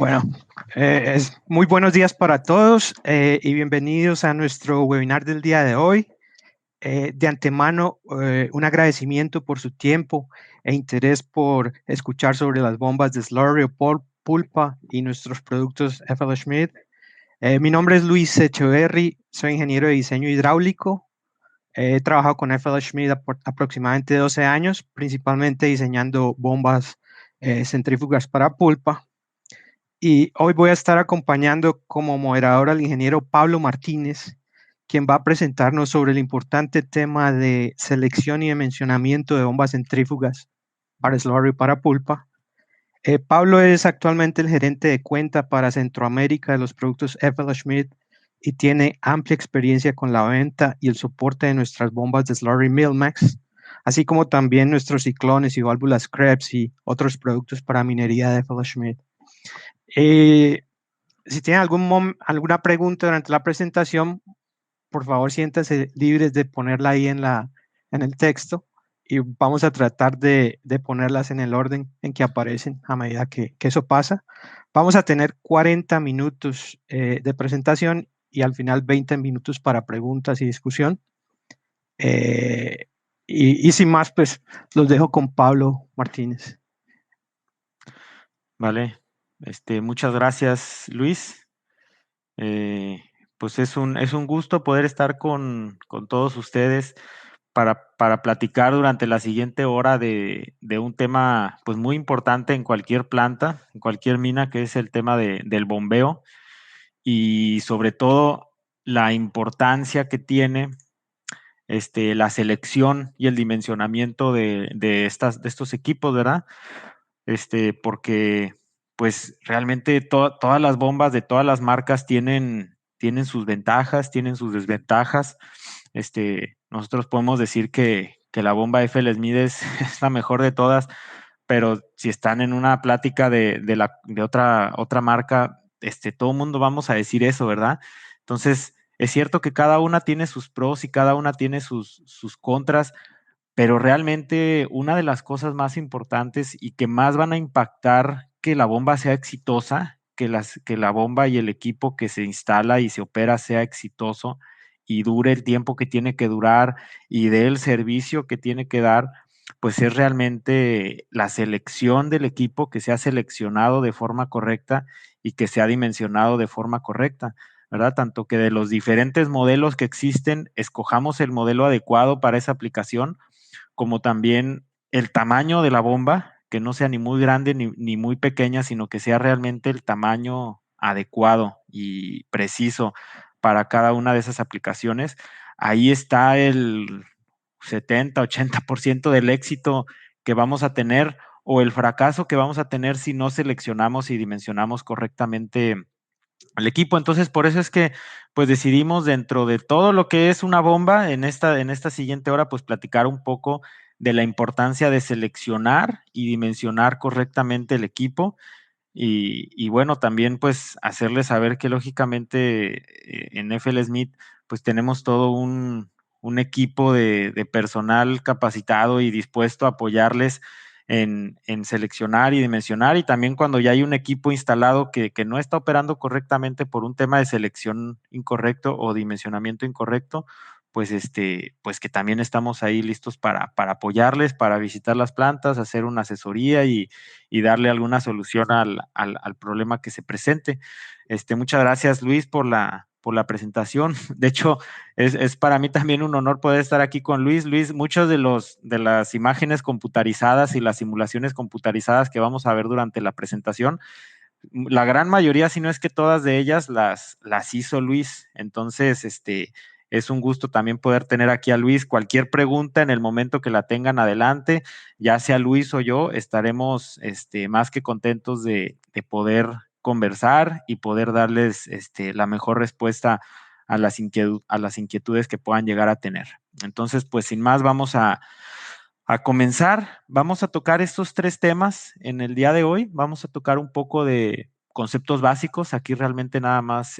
Bueno, muy buenos días para todos y bienvenidos a nuestro webinar del día de hoy. De antemano, un agradecimiento por su tiempo e interés por escuchar sobre las bombas de slurry o pulpa y nuestros productos FL Schmidt. Mi nombre es Luis Echeverry, soy ingeniero de diseño hidráulico. He trabajado con FL Schmidt aproximadamente 12 años, principalmente diseñando bombas centrífugas para pulpa. Y hoy voy a estar acompañando como moderador al ingeniero Pablo Martínez, quien va a presentarnos sobre el importante tema de selección y dimensionamiento de bombas centrífugas para slurry y para pulpa. Pablo es actualmente el gerente de cuenta para Centroamérica de los productos FL Schmidt y tiene amplia experiencia con la venta y el soporte de nuestras bombas de slurry Millmax, así como también nuestros ciclones y válvulas Krebs y otros productos para minería de FL Schmidt. Si tienen alguna pregunta durante la presentación, por favor siéntanse libres de ponerla ahí en el texto y vamos a tratar de ponerlas en el orden en que aparecen a medida que eso pasa. Vamos a tener 40 minutos de presentación y al final 20 minutos para preguntas y discusión. Y sin más, pues los dejo con Pablo Martínez. Vale, muchas gracias, Luis. Pues es un gusto poder estar con todos ustedes para platicar durante la siguiente hora de un tema pues muy importante en cualquier planta, en cualquier mina, que es el tema del bombeo y sobre todo la importancia que tiene la selección y el dimensionamiento de estos equipos, ¿verdad? Porque pues realmente todas las bombas de todas las marcas tienen sus ventajas, tienen sus desventajas. Nosotros podemos decir que la bomba FL Smith es la mejor de todas, pero si están en una plática de otra marca, todo el mundo vamos a decir eso, ¿verdad? Entonces, es cierto que cada una tiene sus pros y cada una tiene sus contras, pero realmente una de las cosas más importantes y que más van a impactar que la bomba sea exitosa, que la bomba y el equipo que se instala y se opera sea exitoso y dure el tiempo que tiene que durar y dé el servicio que tiene que dar, pues es realmente la selección del equipo, que sea seleccionado de forma correcta y que sea dimensionado de forma correcta, ¿verdad? Tanto que de los diferentes modelos que existen, escojamos el modelo adecuado para esa aplicación, como también el tamaño de la bomba, que no sea ni muy grande ni muy pequeña, sino que sea realmente el tamaño adecuado y preciso para cada una de esas aplicaciones. Ahí está el 70-80% del éxito que vamos a tener o el fracaso que vamos a tener si no seleccionamos y dimensionamos correctamente el equipo. Entonces, por eso es que pues decidimos, dentro de todo lo que es una bomba, en esta siguiente hora, pues platicar un poco de la importancia de seleccionar y dimensionar correctamente el equipo. Y bueno, también pues hacerles saber que lógicamente en FL Smith pues tenemos todo un equipo de personal capacitado y dispuesto a apoyarles en seleccionar y dimensionar, y también cuando ya hay un equipo instalado que no está operando correctamente por un tema de selección incorrecto o dimensionamiento incorrecto, pues pues que también estamos ahí listos para apoyarles, para visitar las plantas, hacer una asesoría y darle alguna solución al problema que se presente. Muchas gracias, Luis, por la presentación. De hecho, es para mí también un honor poder estar aquí con Luis. Luis, muchas de las imágenes computarizadas y las simulaciones computarizadas que vamos a ver durante la presentación, la gran mayoría, si no es que todas de ellas, las hizo Luis. Entonces, es un gusto también poder tener aquí a Luis. Cualquier pregunta en el momento que la tengan, adelante, ya sea Luis o yo, estaremos más que contentos de poder conversar y poder darles la mejor respuesta a las inquietudes que puedan llegar a tener. Entonces, pues sin más, vamos a comenzar. Vamos a tocar estos tres temas en el día de hoy. Vamos a tocar un poco de conceptos básicos. Aquí realmente nada más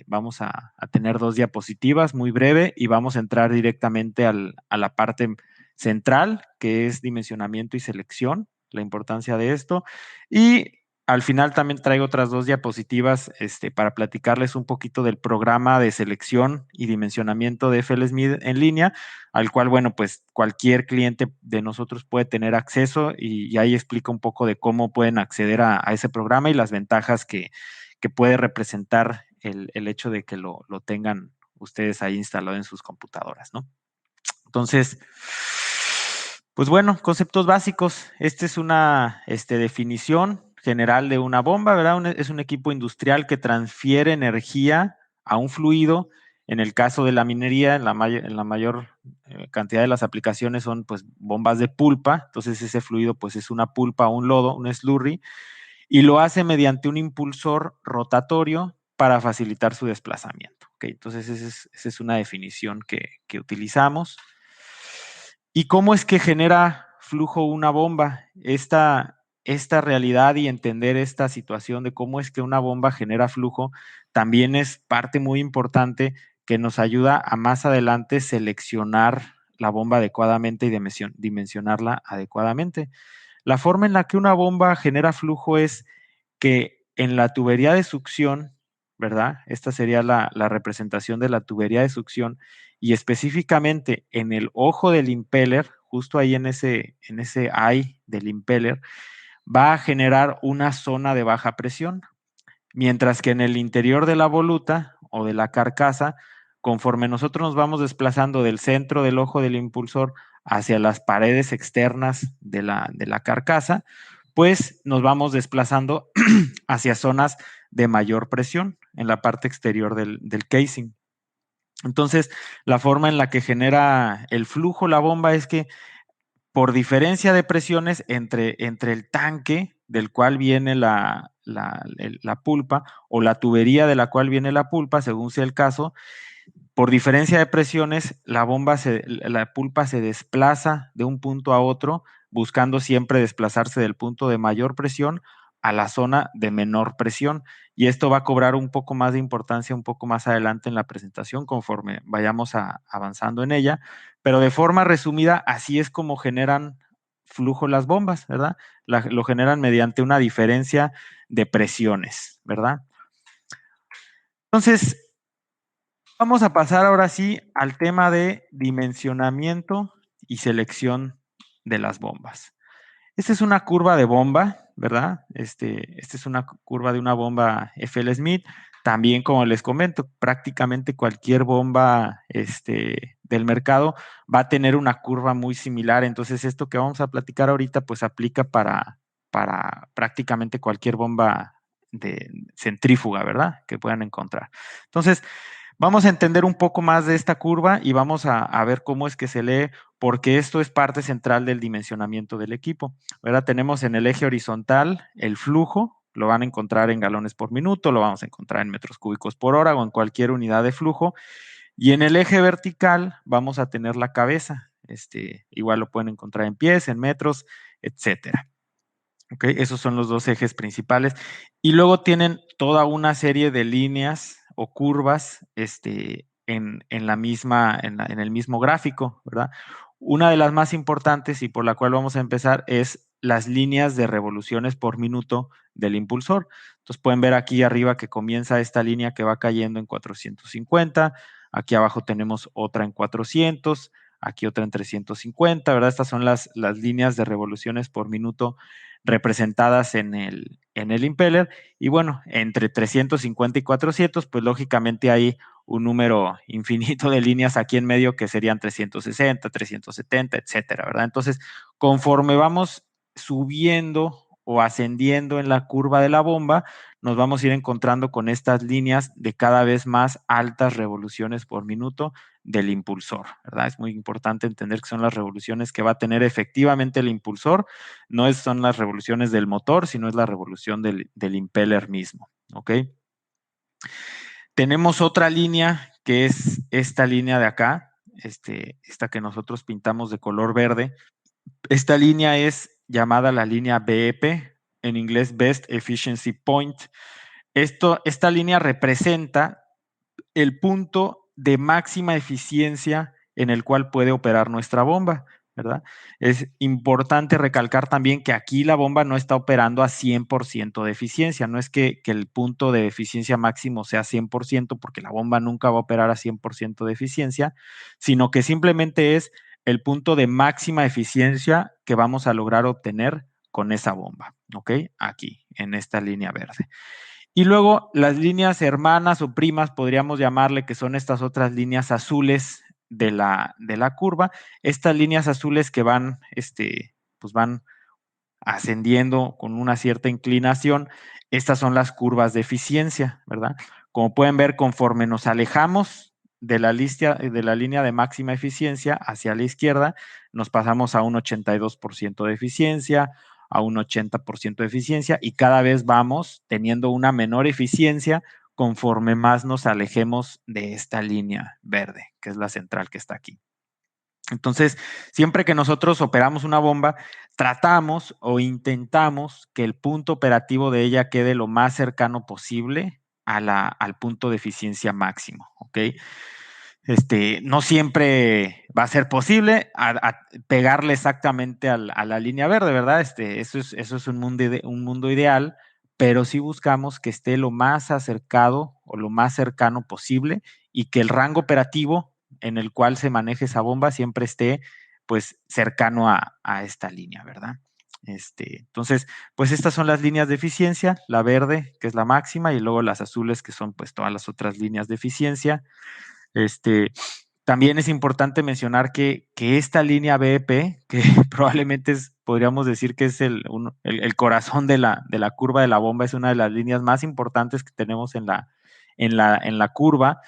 vamos a tener dos diapositivas muy breve y vamos a entrar directamente a la parte central, que es dimensionamiento y selección, la importancia de esto. Y al final también traigo otras 2 diapositivas para platicarles un poquito del programa de selección y dimensionamiento de FLSmith en línea, al cual, bueno, pues cualquier cliente de nosotros puede tener acceso y ahí explico un poco de cómo pueden acceder a ese programa y las ventajas que puede representar el hecho de que lo tengan ustedes ahí instalado en sus computadoras, ¿no? Entonces, pues bueno, conceptos básicos. Esta es una definición general de una bomba, ¿verdad? Es un equipo industrial que transfiere energía a un fluido. En el caso de la minería, en la mayor cantidad de las aplicaciones son pues bombas de pulpa. Entonces ese fluido pues es una pulpa, un lodo, un slurry, y lo hace mediante un impulsor rotatorio para facilitar su desplazamiento. ¿Okay? Entonces esa es una definición que utilizamos. ¿Y cómo es que genera flujo una bomba? Esta realidad y entender esta situación de cómo es que una bomba genera flujo también es parte muy importante que nos ayuda a más adelante seleccionar la bomba adecuadamente y dimensionarla adecuadamente. La forma en la que una bomba genera flujo es que en la tubería de succión, ¿verdad? Esta sería la representación de la tubería de succión y específicamente en el ojo del impeller, justo ahí en ese eye del impeller, va a generar una zona de baja presión, mientras que en el interior de la voluta o de la carcasa, conforme nosotros nos vamos desplazando del centro del ojo del impulsor hacia las paredes externas de la carcasa, pues nos vamos desplazando hacia zonas de mayor presión en la parte exterior del casing. Entonces, la forma en la que genera el flujo la bomba es que por diferencia de presiones entre el tanque del cual viene la pulpa o la tubería de la cual viene la pulpa, según sea el caso, por diferencia de presiones, la pulpa se desplaza de un punto a otro, buscando siempre desplazarse del punto de mayor presión a la zona de menor presión. Y esto va a cobrar un poco más de importancia un poco más adelante en la presentación conforme vayamos avanzando en ella. Pero de forma resumida, así es como generan flujo las bombas, ¿verdad? Lo generan mediante una diferencia de presiones, ¿verdad? Entonces, vamos a pasar ahora sí al tema de dimensionamiento y selección de las bombas. Esta es una curva de bomba, ¿verdad? Esta es una curva de una bomba FLSmith. También, como les comento, prácticamente cualquier bomba del mercado va a tener una curva muy similar. Entonces, esto que vamos a platicar ahorita, pues aplica para prácticamente cualquier bomba de centrífuga, ¿verdad? Que puedan encontrar. Entonces, vamos a entender un poco más de esta curva y vamos a ver cómo es que se lee, porque esto es parte central del dimensionamiento del equipo. ¿Verdad? Tenemos en el eje horizontal el flujo, lo van a encontrar en galones por minuto, lo vamos a encontrar en metros cúbicos por hora o en cualquier unidad de flujo. Y en el eje vertical vamos a tener la cabeza. Igual lo pueden encontrar en pies, en metros, etcétera. ¿Okay? Esos son los 2 ejes principales. Y luego tienen toda una serie de líneas o curvas en el mismo gráfico, ¿verdad? Una de las más importantes y por la cual vamos a empezar es las líneas de revoluciones por minuto del impulsor. Entonces pueden ver aquí arriba que comienza esta línea que va cayendo en 450, aquí abajo tenemos otra en 400, aquí otra en 350, ¿verdad? Estas son las líneas de revoluciones por minuto representadas en el impeller. Y bueno, entre 350 y 400, pues lógicamente hay un número infinito de líneas aquí en medio que serían 360, 370, etcétera, ¿verdad? Entonces, conforme vamos subiendo o ascendiendo en la curva de la bomba, nos vamos a ir encontrando con estas líneas de cada vez más altas revoluciones por minuto del impulsor, ¿verdad? Es muy importante entender que son las revoluciones que va a tener efectivamente el impulsor, no son las revoluciones del motor, sino es la revolución del impeller mismo, ¿ok? Tenemos otra línea que es esta línea de acá, esta que nosotros pintamos de color verde. Esta línea es llamada la línea BEP, en inglés Best Efficiency Point. Esta línea representa el punto de máxima eficiencia en el cual puede operar nuestra bomba. ¿verdad? Es importante recalcar también que aquí la bomba no está operando a 100% de eficiencia. No es que el punto de eficiencia máximo sea 100%, porque la bomba nunca va a operar a 100% de eficiencia, sino que simplemente es el punto de máxima eficiencia que vamos a lograr obtener con esa bomba, ¿ok? Aquí, en esta línea verde. Y luego las líneas hermanas o primas, podríamos llamarle, que son estas otras líneas azules de la curva. Estas líneas azules que van, pues van ascendiendo con una cierta inclinación. Estas son las curvas de eficiencia, ¿verdad? Como pueden ver, conforme nos alejamos de la línea de máxima eficiencia hacia la izquierda, nos pasamos a un 82% de eficiencia, a un 80% de eficiencia, y cada vez vamos teniendo una menor eficiencia conforme más nos alejemos de esta línea verde, que es la central que está aquí. Entonces, siempre que nosotros operamos una bomba, tratamos o intentamos que el punto operativo de ella quede lo más cercano posible al punto de eficiencia máximo, ¿ok? No siempre va a ser posible a pegarle exactamente a la línea verde, ¿verdad? Eso es un mundo ideal, pero sí buscamos que esté lo más acercado o lo más cercano posible, y que el rango operativo en el cual se maneje esa bomba siempre esté, pues, cercano a esta línea, ¿verdad? Entonces, pues estas son las líneas de eficiencia: la verde, que es la máxima, y luego las azules, que son pues todas las otras líneas de eficiencia. Este, También es importante mencionar que esta línea BEP, que probablemente podríamos decir que es el corazón de la curva de la bomba, es una de las líneas más importantes que tenemos en la curva.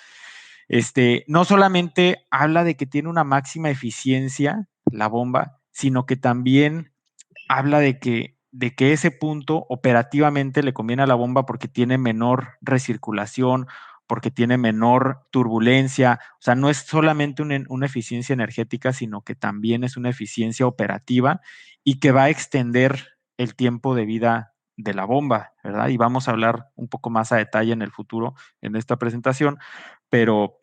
No solamente habla de que tiene una máxima eficiencia la bomba, sino que también habla de que ese punto operativamente le conviene a la bomba porque tiene menor recirculación, porque tiene menor turbulencia. O sea, no es solamente una eficiencia energética, sino que también es una eficiencia operativa, y que va a extender el tiempo de vida de la bomba, ¿verdad? Y vamos a hablar un poco más a detalle en el futuro en esta presentación, pero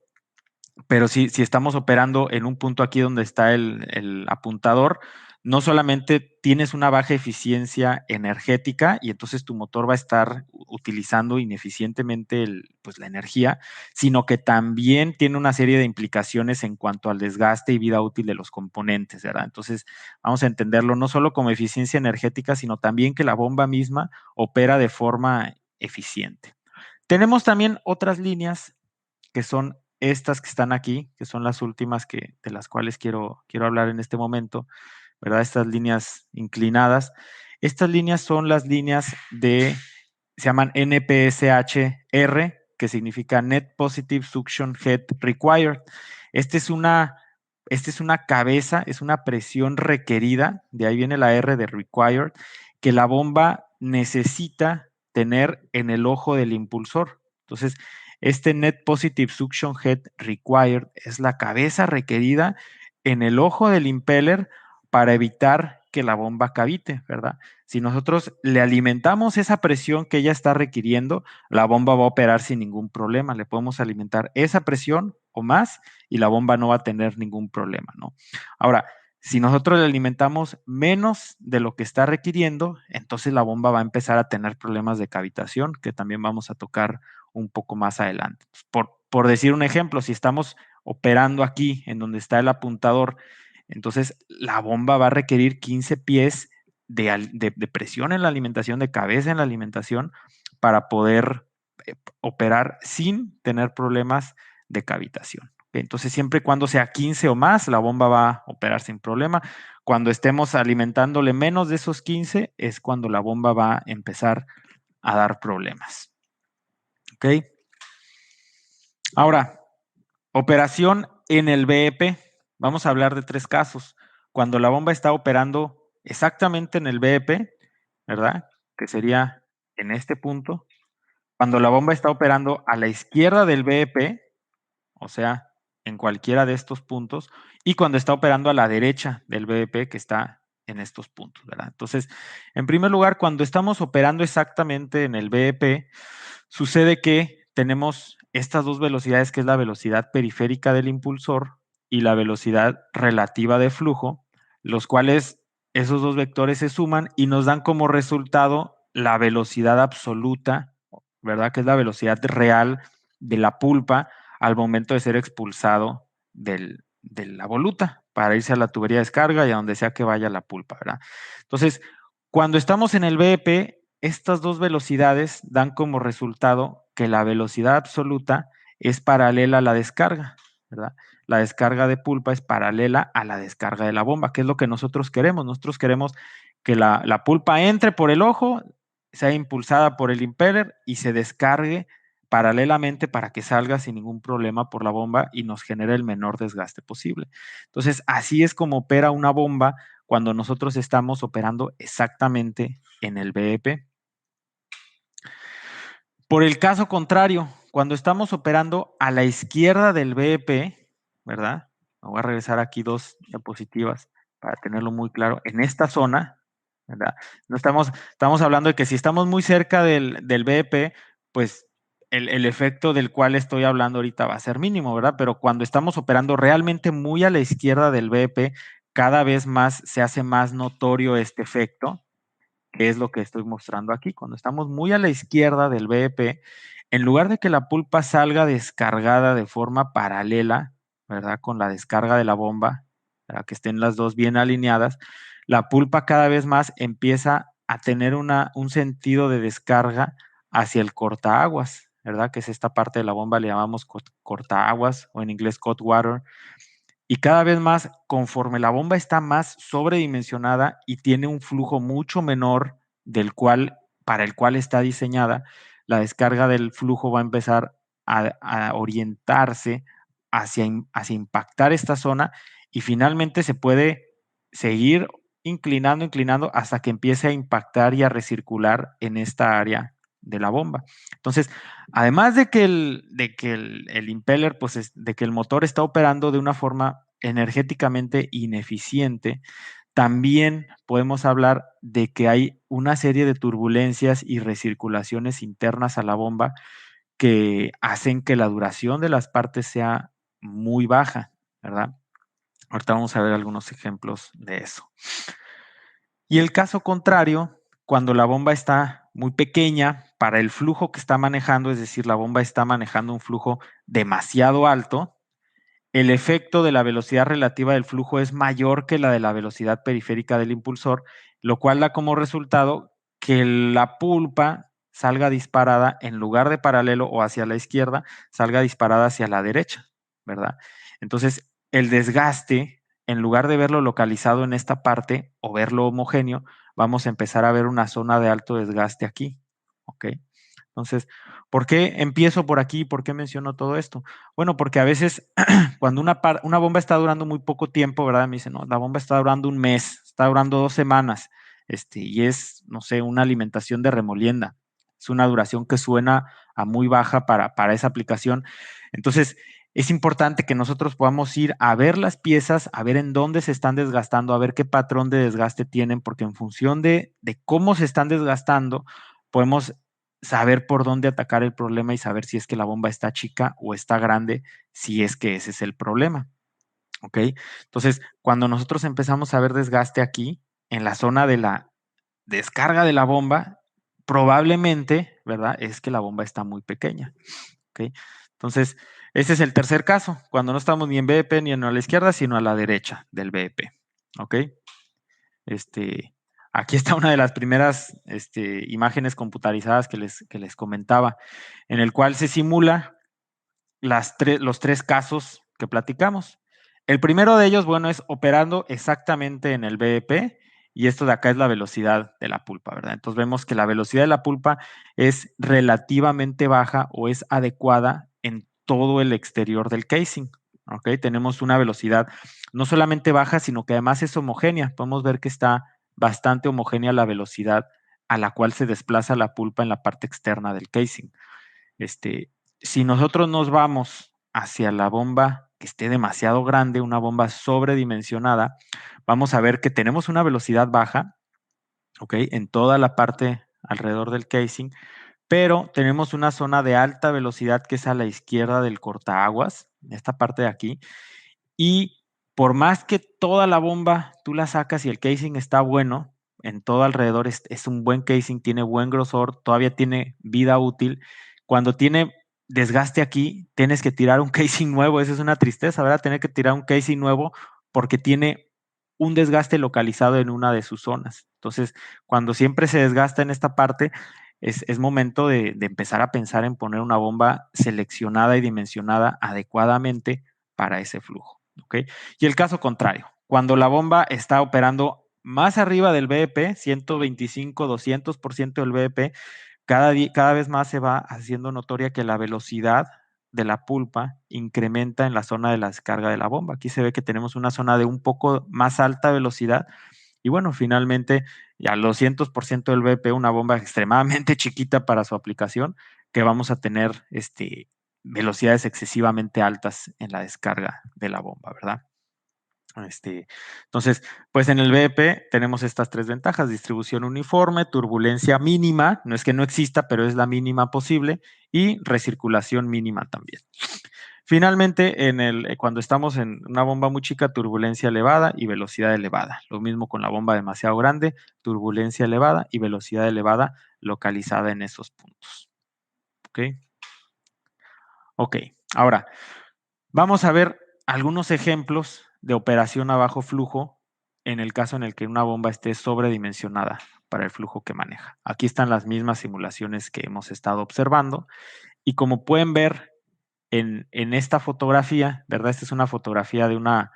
si estamos operando en un punto aquí donde está el apuntador, no solamente tienes una baja eficiencia energética y entonces tu motor va a estar utilizando ineficientemente pues, la energía, sino que también tiene una serie de implicaciones en cuanto al desgaste y vida útil de los componentes, ¿verdad? Entonces, vamos a entenderlo no solo como eficiencia energética, sino también que la bomba misma opera de forma eficiente. Tenemos también otras líneas, que son estas que están aquí, que son las últimas de las cuales quiero hablar en este momento, ¿verdad? Estas líneas inclinadas. Estas líneas son las líneas se llaman NPSH-R, que significa Net Positive Suction Head Required. Esta es una cabeza, es una presión requerida, de ahí viene la R de required, que la bomba necesita tener en el ojo del impulsor. Entonces, este Net Positive Suction Head Required es la cabeza requerida en el ojo del impeller para evitar que la bomba cavite, ¿verdad? Si nosotros le alimentamos esa presión que ella está requiriendo, la bomba va a operar sin ningún problema. Le podemos alimentar esa presión o más y la bomba no va a tener ningún problema, ¿no? Ahora, si nosotros le alimentamos menos de lo que está requiriendo, entonces la bomba va a empezar a tener problemas de cavitación, que también vamos a tocar un poco más adelante. Por decir un ejemplo, si estamos operando aquí en donde está el apuntador, entonces la bomba va a requerir 15 pies de presión en la alimentación, de cabeza en la alimentación, para poder operar sin tener problemas de cavitación. Entonces, siempre y cuando sea 15 o más, la bomba va a operar sin problema. Cuando estemos alimentándole menos de esos 15, es cuando la bomba va a empezar a dar problemas. ¿Ok? Ahora, operación en el BEP. Vamos a hablar de 3 casos. Cuando la bomba está operando exactamente en el BEP, ¿verdad? Que sería en este punto. Cuando la bomba está operando a la izquierda del BEP, o sea, en cualquiera de estos puntos, y cuando está operando a la derecha del BEP, que está en estos puntos, ¿verdad? Entonces, en primer lugar, cuando estamos operando exactamente en el BEP, sucede que tenemos estas dos velocidades, que es la velocidad periférica del impulsor y la velocidad relativa de flujo, los cuales esos dos vectores se suman y nos dan como resultado la velocidad absoluta, ¿verdad? Que es la velocidad real de la pulpa al momento de ser expulsado de la voluta para irse a la tubería de descarga y a donde sea que vaya la pulpa, ¿verdad? Entonces, cuando estamos en el BEP, estas dos velocidades dan como resultado que la velocidad absoluta es paralela a la descarga, ¿verdad? La descarga de pulpa es paralela a la descarga de la bomba, que es lo que nosotros queremos. Nosotros queremos que la pulpa entre por el ojo, sea impulsada por el impeller y se descargue paralelamente para que salga sin ningún problema por la bomba y nos genere el menor desgaste posible. Entonces, así es como opera una bomba cuando nosotros estamos operando exactamente en el BEP. Por el caso contrario, cuando estamos operando a la izquierda del BEP, ¿verdad? Me voy a regresar aquí 2 diapositivas para tenerlo muy claro. En esta zona, ¿verdad? No estamos hablando de que si estamos muy cerca del BEP, pues el efecto del cual estoy hablando ahorita va a ser mínimo, ¿verdad? Pero cuando estamos operando realmente muy a la izquierda del BEP, cada vez más se hace más notorio este efecto, que es lo que estoy mostrando aquí. Cuando estamos muy a la izquierda del BEP, en lugar de que la pulpa salga descargada de forma paralela, ¿verdad? Con la descarga de la bomba, para que estén las dos bien alineadas, la pulpa cada vez más empieza a tener un sentido de descarga hacia el cortaaguas, ¿verdad? Que es esta parte de la bomba, le llamamos cortaaguas o en inglés cut water. Y cada vez más, conforme la bomba está más sobredimensionada y tiene un flujo mucho menor para el cual está diseñada, la descarga del flujo va a empezar a orientarse hacia impactar esta zona y finalmente se puede seguir inclinando hasta que empiece a impactar y a recircular en esta área de la bomba. Entonces, además de que el impeller, pues de que el motor está operando de una forma energéticamente ineficiente, también podemos hablar de que hay una serie de turbulencias y recirculaciones internas a la bomba que hacen que la duración de las partes sea muy baja, ¿verdad? Ahorita vamos a ver algunos ejemplos de eso. Y el caso contrario, cuando la bomba está muy pequeña para el flujo que está manejando, es decir, la bomba está manejando un flujo demasiado alto, el efecto de la velocidad relativa del flujo es mayor que la de la velocidad periférica del impulsor, lo cual da como resultado que la pulpa salga disparada en lugar de paralelo o hacia la izquierda, salga disparada hacia la derecha, ¿verdad? Entonces, el desgaste, en lugar de verlo localizado en esta parte o verlo homogéneo, vamos a empezar a ver una zona de alto desgaste aquí, ¿ok? Entonces, ¿por qué empiezo por aquí? ¿Por qué menciono todo esto? Bueno, porque a veces cuando una bomba está durando muy poco tiempo, ¿verdad? Me dicen, no, la bomba está durando un mes, está durando 2 semanas, y es, no sé, una alimentación de remolienda. Es una duración que suena a muy baja para esa aplicación. Entonces, es importante que nosotros podamos ir a ver las piezas, a ver en dónde se están desgastando, a ver qué patrón de desgaste tienen, porque en función de cómo se están desgastando, podemos saber por dónde atacar el problema y saber si es que la bomba está chica o está grande, si es que ese es el problema. ¿Ok? Entonces, cuando nosotros empezamos a ver desgaste aquí, en la zona de la descarga de la bomba, probablemente, ¿verdad? Es que la bomba está muy pequeña. ¿Ok? Entonces, ese es el tercer caso, cuando no estamos ni en BEP ni a la izquierda, sino a la derecha del BEP. ¿Ok? Aquí está una de las primeras imágenes computarizadas que les comentaba, en el cual se simula los 3 casos que platicamos. El primero de ellos, bueno, es operando exactamente en el BEP y esto de acá es la velocidad de la pulpa, ¿verdad? Entonces vemos que la velocidad de la pulpa es relativamente baja o es adecuada en todo el exterior del casing, ¿ok? Tenemos una velocidad no solamente baja, sino que además es homogénea. Podemos ver que está bastante homogénea la velocidad a la cual se desplaza la pulpa en la parte externa del casing. Si nosotros nos vamos hacia la bomba que esté demasiado grande, una bomba sobredimensionada, vamos a ver que tenemos una velocidad baja, ¿ok? En toda la parte alrededor del casing, pero tenemos una zona de alta velocidad que es a la izquierda del cortaaguas, esta parte de aquí, y por más que toda la bomba tú la sacas y el casing está bueno, en todo alrededor es un buen casing, tiene buen grosor, todavía tiene vida útil. Cuando tiene desgaste aquí, tienes que tirar un casing nuevo. Esa es una tristeza, ¿verdad? Tener que tirar un casing nuevo porque tiene un desgaste localizado en una de sus zonas. Entonces, cuando siempre se desgasta en esta parte, es momento de empezar a pensar en poner una bomba seleccionada y dimensionada adecuadamente para ese flujo. ¿Ok? Y el caso contrario, cuando la bomba está operando más arriba del BP, 125, 200% del BP, cada vez más se va haciendo notoria que la velocidad de la pulpa incrementa en la zona de la descarga de la bomba. Aquí se ve que tenemos una zona de un poco más alta velocidad y bueno, finalmente a los 200% del BP, una bomba extremadamente chiquita para su aplicación, que vamos a tener velocidades excesivamente altas en la descarga de la bomba, ¿verdad? Entonces, pues en el BP tenemos estas tres ventajas: distribución uniforme, turbulencia mínima, no es que no exista, pero es la mínima posible, y recirculación mínima también. Finalmente, cuando estamos en una bomba muy chica, turbulencia elevada y velocidad elevada. Lo mismo con la bomba demasiado grande, turbulencia elevada y velocidad elevada localizada en esos puntos. ¿Ok? Ok, ahora vamos a ver algunos ejemplos de operación a bajo flujo en el caso en el que una bomba esté sobredimensionada para el flujo que maneja. Aquí están las mismas simulaciones que hemos estado observando y como pueden ver en esta fotografía, ¿verdad? Esta es una fotografía de una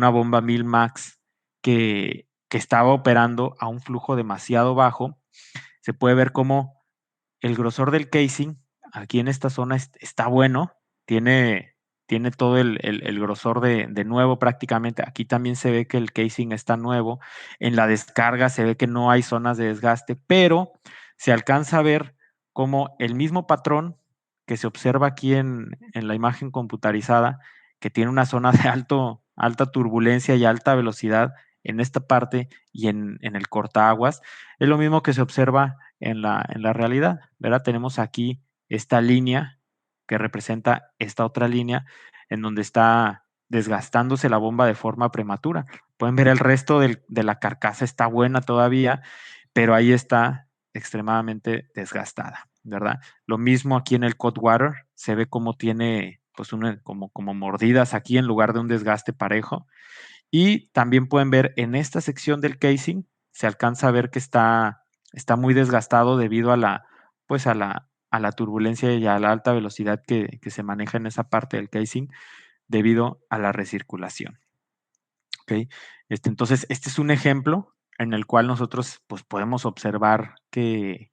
bomba 1000 Max que estaba operando a un flujo demasiado bajo. Se puede ver cómo el grosor del casing aquí en esta zona está bueno, tiene todo el grosor de nuevo prácticamente. Aquí también se ve que el casing está nuevo. En la descarga se ve que no hay zonas de desgaste, pero se alcanza a ver como el mismo patrón que se observa aquí en la imagen computarizada, que tiene una zona de alta turbulencia y alta velocidad en esta parte y en el cortaaguas, es lo mismo que se observa en la realidad, ¿verdad? Tenemos aquí esta línea que representa esta otra línea en donde está desgastándose la bomba de forma prematura. Pueden ver el resto de la carcasa está buena todavía, pero ahí está extremadamente desgastada, ¿verdad? Lo mismo aquí en el Cutwater, se ve como tiene pues como mordidas aquí en lugar de un desgaste parejo. Y también pueden ver en esta sección del casing, se alcanza a ver que está muy desgastado debido pues a la turbulencia y a la alta velocidad que se maneja en esa parte del casing debido a la recirculación. ¿Ok? Entonces, este es un ejemplo en el cual nosotros pues, podemos observar que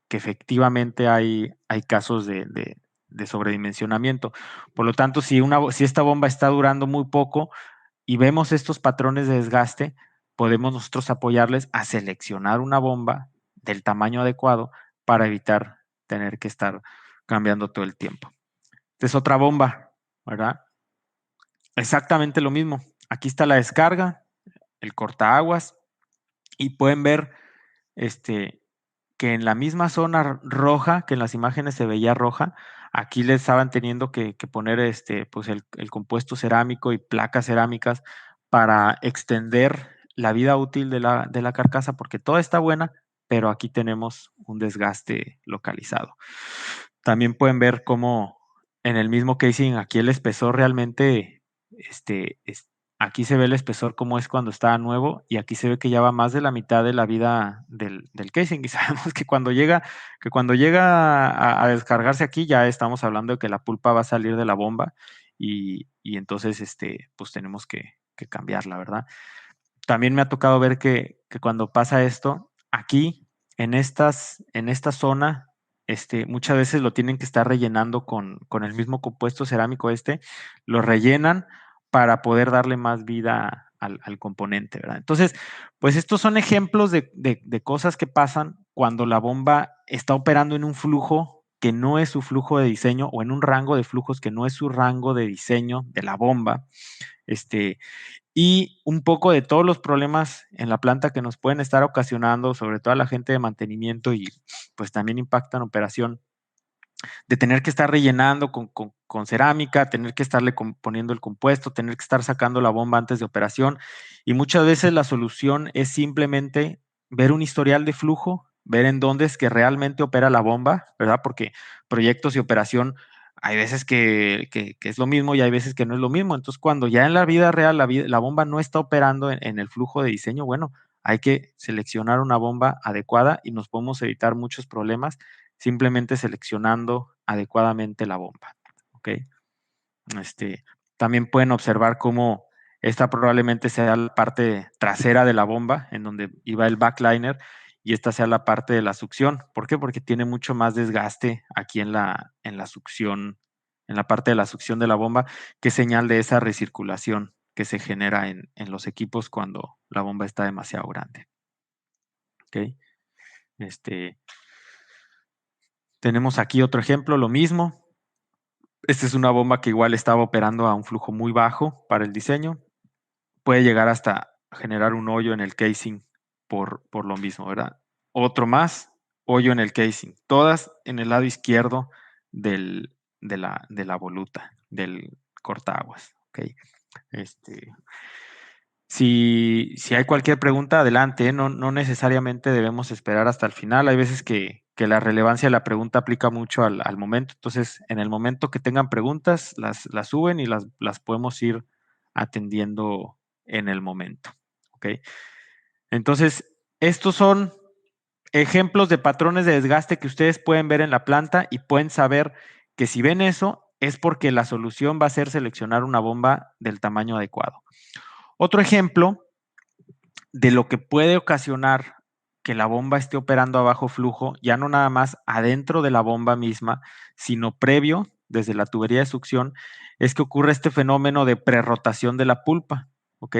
efectivamente hay casos de sobredimensionamiento. Por lo tanto, si esta bomba está durando muy poco y vemos estos patrones de desgaste, podemos nosotros apoyarles a seleccionar una bomba del tamaño adecuado para evitar tener que estar cambiando todo el tiempo. Esta es otra bomba, ¿verdad? Exactamente lo mismo. Aquí está la descarga, el cortaaguas, y pueden ver que en la misma zona roja, que en las imágenes se veía roja, aquí le estaban teniendo que poner pues el compuesto cerámico y placas cerámicas para extender la vida útil de la carcasa, porque toda está buena, pero aquí tenemos un desgaste localizado. También pueden ver cómo en el mismo casing, aquí el espesor realmente, aquí se ve el espesor como es cuando está nuevo y aquí se ve que ya va más de la mitad de la vida del casing y sabemos que cuando llega a descargarse aquí ya estamos hablando de que la pulpa va a salir de la bomba y entonces pues tenemos que cambiarla, ¿verdad? También me ha tocado ver que cuando pasa esto, aquí en esta zona, muchas veces lo tienen que estar rellenando con el mismo compuesto cerámico lo rellenan para poder darle más vida al componente, ¿verdad? Entonces, pues estos son ejemplos de cosas que pasan cuando la bomba está operando en un flujo que no es su flujo de diseño o en un rango de flujos que no es su rango de diseño de la bomba. Y un poco de todos los problemas en la planta que nos pueden estar ocasionando, sobre todo a la gente de mantenimiento y pues también impactan operación de tener que estar rellenando con cerámica, tener que estarle poniendo el compuesto, tener que estar sacando la bomba antes de operación. Y muchas veces la solución es simplemente ver un historial de flujo, ver en dónde es que realmente opera la bomba, ¿verdad? Porque proyectos y operación hay veces que es lo mismo y hay veces que no es lo mismo. Entonces, cuando ya en la vida real la bomba no está operando en el flujo de diseño, bueno, hay que seleccionar una bomba adecuada y nos podemos evitar muchos problemas simplemente seleccionando adecuadamente la bomba. ¿Ok? También pueden observar cómo esta probablemente sea la parte trasera de la bomba, en donde iba el backliner, y esta sea la parte de la succión. ¿Por qué? Porque tiene mucho más desgaste aquí en la succión, en la parte de la succión de la bomba, que es señal de esa recirculación que se genera en los equipos cuando la bomba está demasiado grande. ¿Ok? Tenemos aquí otro ejemplo, lo mismo. Esta es una bomba que igual estaba operando a un flujo muy bajo para el diseño. Puede llegar hasta generar un hoyo en el casing por lo mismo, ¿verdad? Otro más, hoyo en el casing. Todas en el lado izquierdo de la voluta, del cortaaguas. ¿Ok? Si hay cualquier pregunta, adelante, ¿eh? No necesariamente debemos esperar hasta el final. Hay veces que la relevancia de la pregunta aplica mucho al momento. Entonces, en el momento que tengan preguntas, las suben y las podemos ir atendiendo en el momento. ¿Ok? Entonces, estos son ejemplos de patrones de desgaste que ustedes pueden ver en la planta y pueden saber que si ven eso, es porque la solución va a ser seleccionar una bomba del tamaño adecuado. Otro ejemplo de lo que puede ocasionar que la bomba esté operando a bajo flujo, ya no nada más adentro de la bomba misma, sino previo, desde la tubería de succión, es que ocurre este fenómeno de prerrotación de la pulpa, ¿ok?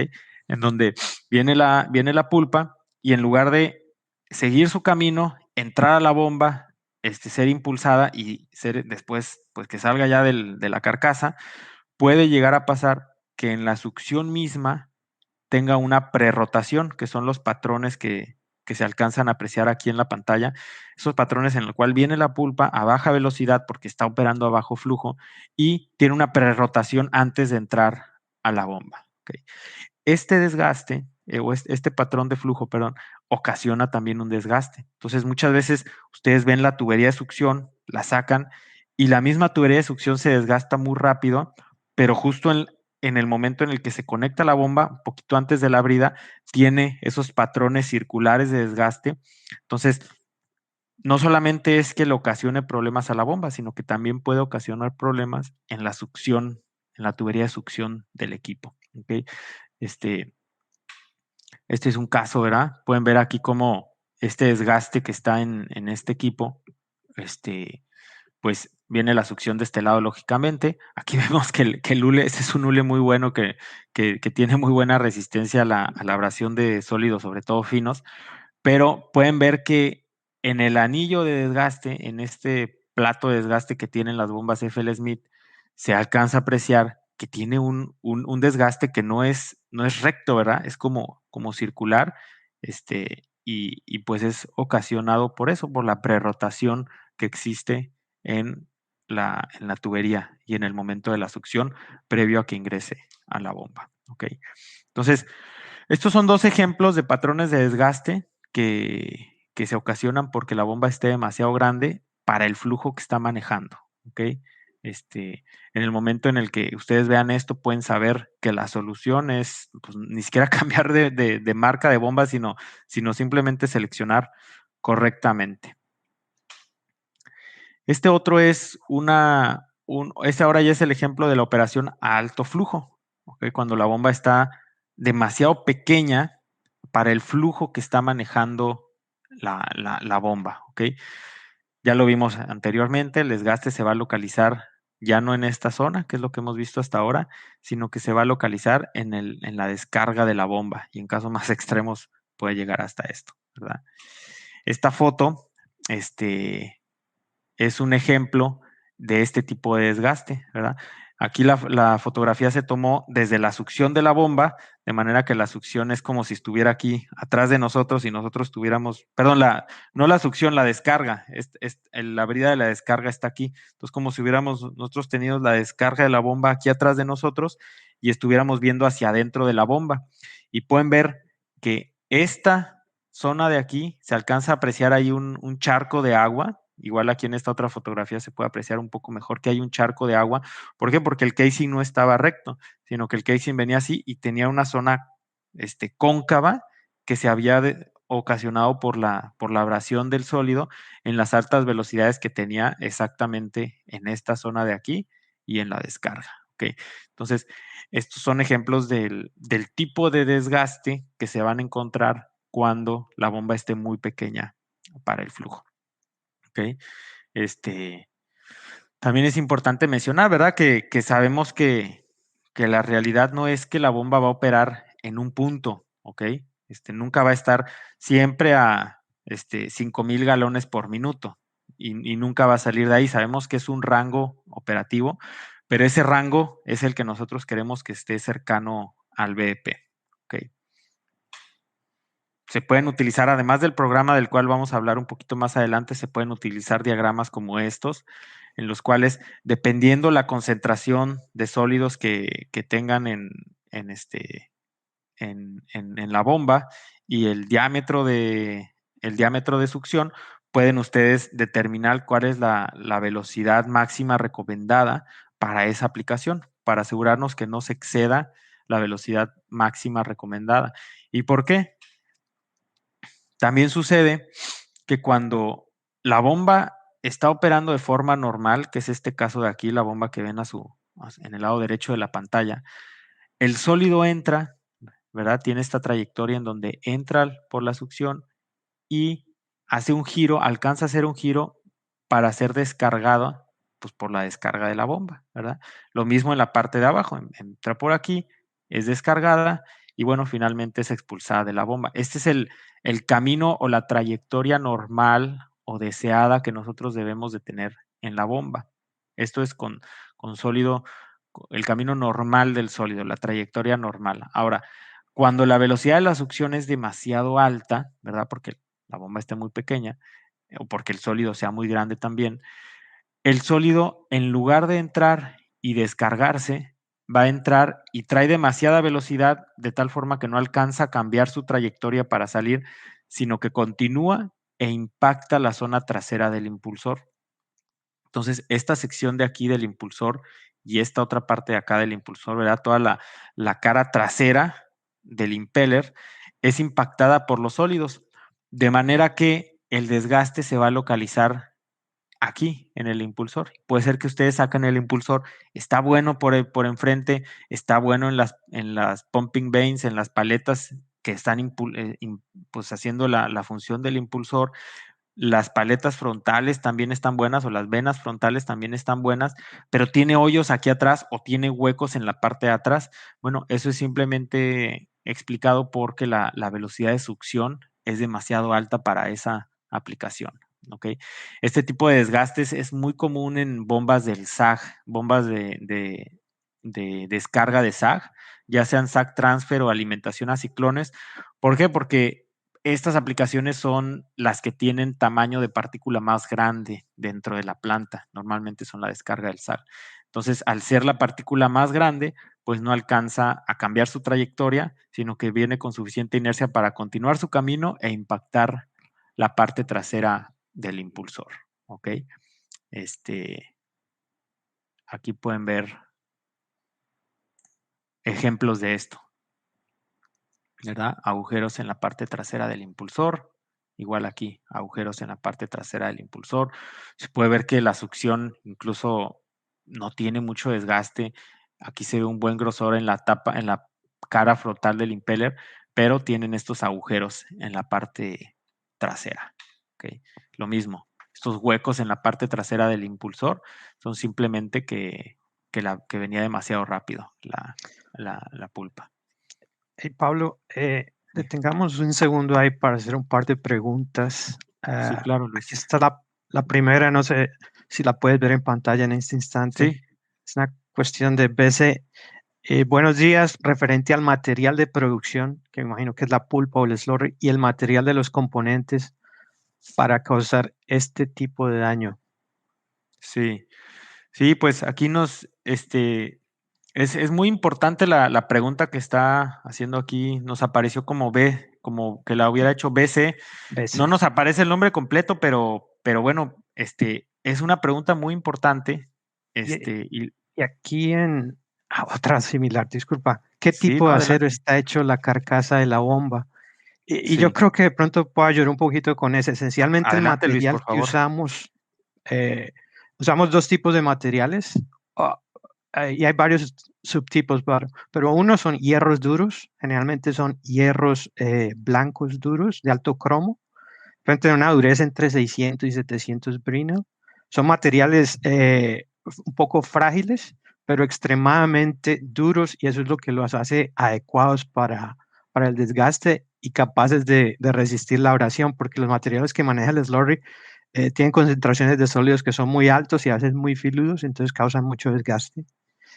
En donde viene la pulpa y en lugar de seguir su camino, entrar a la bomba, ser impulsada y ser después, pues que salga ya de la carcasa, puede llegar a pasar que en la succión misma tenga una prerrotación, que son los patrones que se alcanzan a apreciar aquí en la pantalla, esos patrones en el cual viene la pulpa a baja velocidad porque está operando a bajo flujo y tiene una prerrotación antes de entrar a la bomba. ¿Okay? Este desgaste, o este patrón de flujo, perdón, ocasiona también un desgaste. Entonces, muchas veces ustedes ven la tubería de succión, la sacan y la misma tubería de succión se desgasta muy rápido, pero justo en el momento en el que se conecta la bomba, un poquito antes de la abrida, tiene esos patrones circulares de desgaste. Entonces, no solamente es que le ocasione problemas a la bomba, sino que también puede ocasionar problemas en la succión, en la tubería de succión del equipo. ¿Okay? Este es un caso, ¿verdad? Pueden ver aquí cómo este desgaste que está en este equipo, pues viene la succión de este lado, lógicamente. Aquí vemos que el hule, ese es un hule muy bueno que tiene muy buena resistencia a la abrasión de sólidos, sobre todo finos, pero pueden ver que en el anillo de desgaste, en este plato de desgaste que tienen las bombas FL Smith, se alcanza a apreciar que tiene un desgaste que no es recto, ¿verdad? Es como circular, y pues es ocasionado por eso, por la prerrotación que existe en la tubería y en el momento de la succión previo a que ingrese a la bomba. ¿Ok? Entonces, estos son dos ejemplos de patrones de desgaste que se ocasionan porque la bomba esté demasiado grande para el flujo que está manejando. ¿Ok? En el momento en el que ustedes vean esto, pueden saber que la solución es pues, ni siquiera cambiar de marca de bomba, sino simplemente seleccionar correctamente. Este otro es este ahora ya es el ejemplo de la operación a alto flujo, ¿ok? Cuando la bomba está demasiado pequeña para el flujo que está manejando la bomba, ¿ok? Ya lo vimos anteriormente, el desgaste se va a localizar ya no en esta zona, que es lo que hemos visto hasta ahora, sino que se va a localizar en la descarga de la bomba y en casos más extremos puede llegar hasta esto, ¿verdad? Esta foto, es un ejemplo de este tipo de desgaste, ¿verdad? Aquí la fotografía se tomó desde la succión de la bomba, de manera que la succión es como si estuviera aquí atrás de nosotros y nosotros tuviéramos, perdón, no la succión, la descarga, la brida de la descarga está aquí. Entonces, como si hubiéramos nosotros tenido la descarga de la bomba aquí atrás de nosotros y estuviéramos viendo hacia adentro de la bomba. Y pueden ver que esta zona de aquí se alcanza a apreciar ahí un charco de agua. Igual aquí en esta otra fotografía se puede apreciar un poco mejor que hay un charco de agua. ¿Por qué? Porque el casing no estaba recto, sino que el casing venía así y tenía una zona cóncava que se había ocasionado por la abrasión del sólido en las altas velocidades que tenía exactamente en esta zona de aquí y en la descarga. ¿Okay? Entonces, estos son ejemplos del tipo de desgaste que se van a encontrar cuando la bomba esté muy pequeña para el flujo. ¿Okay? También es importante mencionar, ¿verdad? Que sabemos que la realidad no es que la bomba va a operar en un punto, ¿ok? Nunca va a estar siempre a 5,000 galones por minuto y nunca va a salir de ahí. Sabemos que es un rango operativo, pero ese rango es el que nosotros queremos que esté cercano al BP, ¿ok? Se pueden utilizar, además del programa del cual vamos a hablar un poquito más adelante, se pueden utilizar diagramas como estos, en los cuales, dependiendo la concentración de sólidos que tengan en la bomba y el diámetro de succión, pueden ustedes determinar cuál es la velocidad máxima recomendada para esa aplicación, para asegurarnos que no se exceda la velocidad máxima recomendada. ¿Y por qué? También sucede que cuando la bomba está operando de forma normal, que es este caso de aquí, la bomba que ven en el lado derecho de la pantalla, el sólido entra, ¿verdad? Tiene esta trayectoria en donde entra por la succión y hace un giro, alcanza a hacer un giro para ser descargado pues, por la descarga de la bomba, ¿verdad? Lo mismo en la parte de abajo, entra por aquí, es descargada y bueno, finalmente es expulsada de la bomba. Este es el camino o la trayectoria normal o deseada que nosotros debemos de tener en la bomba. Esto es con sólido, el camino normal del sólido, la trayectoria normal. Ahora, cuando la velocidad de la succión es demasiado alta, ¿verdad? Porque la bomba esté muy pequeña o porque el sólido sea muy grande también, el sólido en lugar de entrar y descargarse, va a entrar y trae demasiada velocidad de tal forma que no alcanza a cambiar su trayectoria para salir, sino que continúa e impacta la zona trasera del impulsor. Entonces, esta sección de aquí del impulsor y esta otra parte de acá del impulsor, ¿verdad? Toda la cara trasera del impeller es impactada por los sólidos, de manera que el desgaste se va a localizar aquí en el impulsor. Puede ser que ustedes sacan el impulsor, está bueno por enfrente, está bueno en las pumping vanes, en las paletas que están pues haciendo la función del impulsor. Las paletas frontales también están buenas o las venas frontales también están buenas, pero tiene hoyos aquí atrás o tiene huecos en la parte de atrás. Bueno, eso es simplemente explicado porque la velocidad de succión es demasiado alta para esa aplicación. ¿Ok? Este tipo de desgastes es muy común en bombas del SAG, bombas de descarga de SAG, ya sean SAG transfer o alimentación a ciclones. ¿Por qué? Porque estas aplicaciones son las que tienen tamaño de partícula más grande dentro de la planta. Normalmente son la descarga del SAG. Entonces, al ser la partícula más grande, pues no alcanza a cambiar su trayectoria, sino que viene con suficiente inercia para continuar su camino e impactar la parte trasera del impulsor. ¿Ok? Aquí pueden ver ejemplos de esto, ¿verdad? Agujeros en la parte trasera del impulsor. Igual aquí, agujeros en la parte trasera del impulsor. Se puede ver que la succión incluso no tiene mucho desgaste. Aquí se ve un buen grosor en la tapa, en la cara frontal del impeller, pero tienen estos agujeros en la parte trasera. ¿Okay? Lo mismo, estos huecos en la parte trasera del impulsor son simplemente que venía demasiado rápido la pulpa. Hey, Pablo, detengamos un segundo ahí para hacer un par de preguntas. Sí, claro, Aquí Luis. está la primera, no sé si la puedes ver en pantalla en este instante. Sí, Es una cuestión de BC. Buenos días, referente al material de producción, que me imagino que es la pulpa o el slurry, y el material de los componentes para causar este tipo de daño. Sí, sí, pues aquí es muy importante la pregunta que está haciendo aquí. Nos apareció como B, como que la hubiera hecho BC. No BC. nos aparece el nombre completo, pero bueno, es una pregunta muy importante. Y, Y y aquí otra similar, disculpa. ¿Qué sí, tipo no, de acero adelante. está hecho la carcasa de la bomba? Y yo Sí, creo que de pronto puedo ayudar un poquito con eso. Esencialmente el adelante, Luis, por material que favor. eh, usamos dos tipos de materiales. ah, y hay varios subtipos, pero uno son hierros duros, generalmente son hierros blancos duros de alto cromo, pueden tener una dureza entre 600 y 700 Brinell. Son materiales un poco frágiles, pero extremadamente duros y eso es lo que los hace adecuados para el desgaste y capaces de resistir la abrasión, porque los materiales que maneja el slurry tienen concentraciones de sólidos que son muy altos y a veces muy filudos, entonces causan mucho desgaste.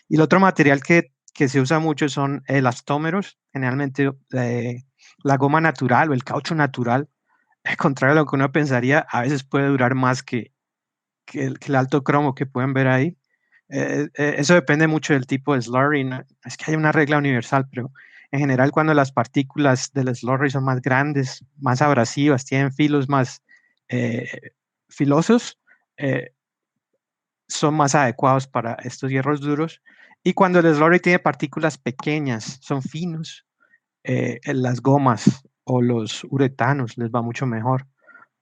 Y el otro material que se usa mucho son elastómeros, generalmente la goma natural o el caucho natural, al contrario a lo que uno pensaría, a veces puede durar más que el alto cromo que pueden ver ahí. Eso depende mucho del tipo de slurry. No es que hay una regla universal, pero en general cuando las partículas del slurry son más grandes, más abrasivas, tienen filos más eh, filosos, eh, son más adecuados para estos hierros duros. Y cuando el slurry tiene partículas pequeñas, son finos, en las gomas o los uretanos les va mucho mejor,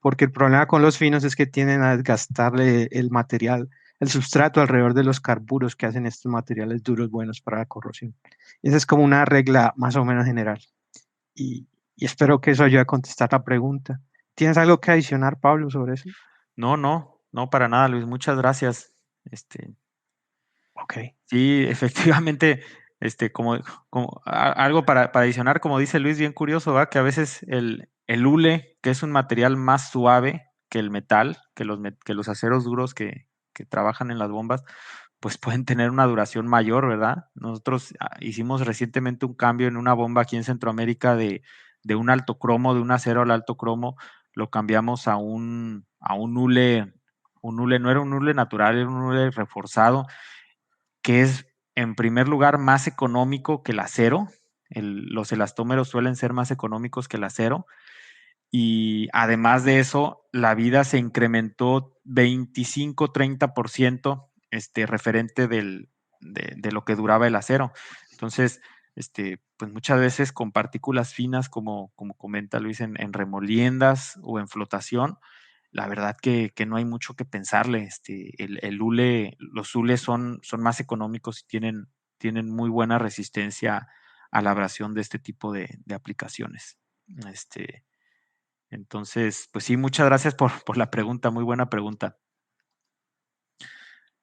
porque el problema con los finos es que tienden a desgastarle el material, el sustrato alrededor de los carburos que hacen estos materiales duros buenos para la corrosión. Esa es como una regla más o menos general. Y, y espero que eso ayude a contestar la pregunta. ¿Tienes algo que adicionar, Pablo, sobre eso? No, no, no para nada, Luis. Muchas gracias. Este, Ok. sí, efectivamente, como algo para adicionar, como dice Luis, bien curioso, ¿va? Que a veces el hule, que es un material más suave que el metal, que los aceros duros que trabajan en las bombas, pues pueden tener una duración mayor, ¿verdad? Nosotros hicimos recientemente un cambio en una bomba aquí en Centroamérica de un alto cromo, de un acero al alto cromo, lo cambiamos a un hule, no era un hule natural, era un hule reforzado, que es en primer lugar más económico que el acero. Los elastómeros suelen ser más económicos que el acero. Y además de eso, la vida se incrementó 25-30% referente de lo que duraba el acero. Entonces, pues muchas veces con partículas finas, como comenta Luis, en remoliendas o en flotación, la verdad que no hay mucho que pensarle. Los hules son más económicos y tienen muy buena resistencia a la abrasión de este tipo de aplicaciones. Este, entonces, pues sí, muchas gracias por la pregunta, muy buena pregunta.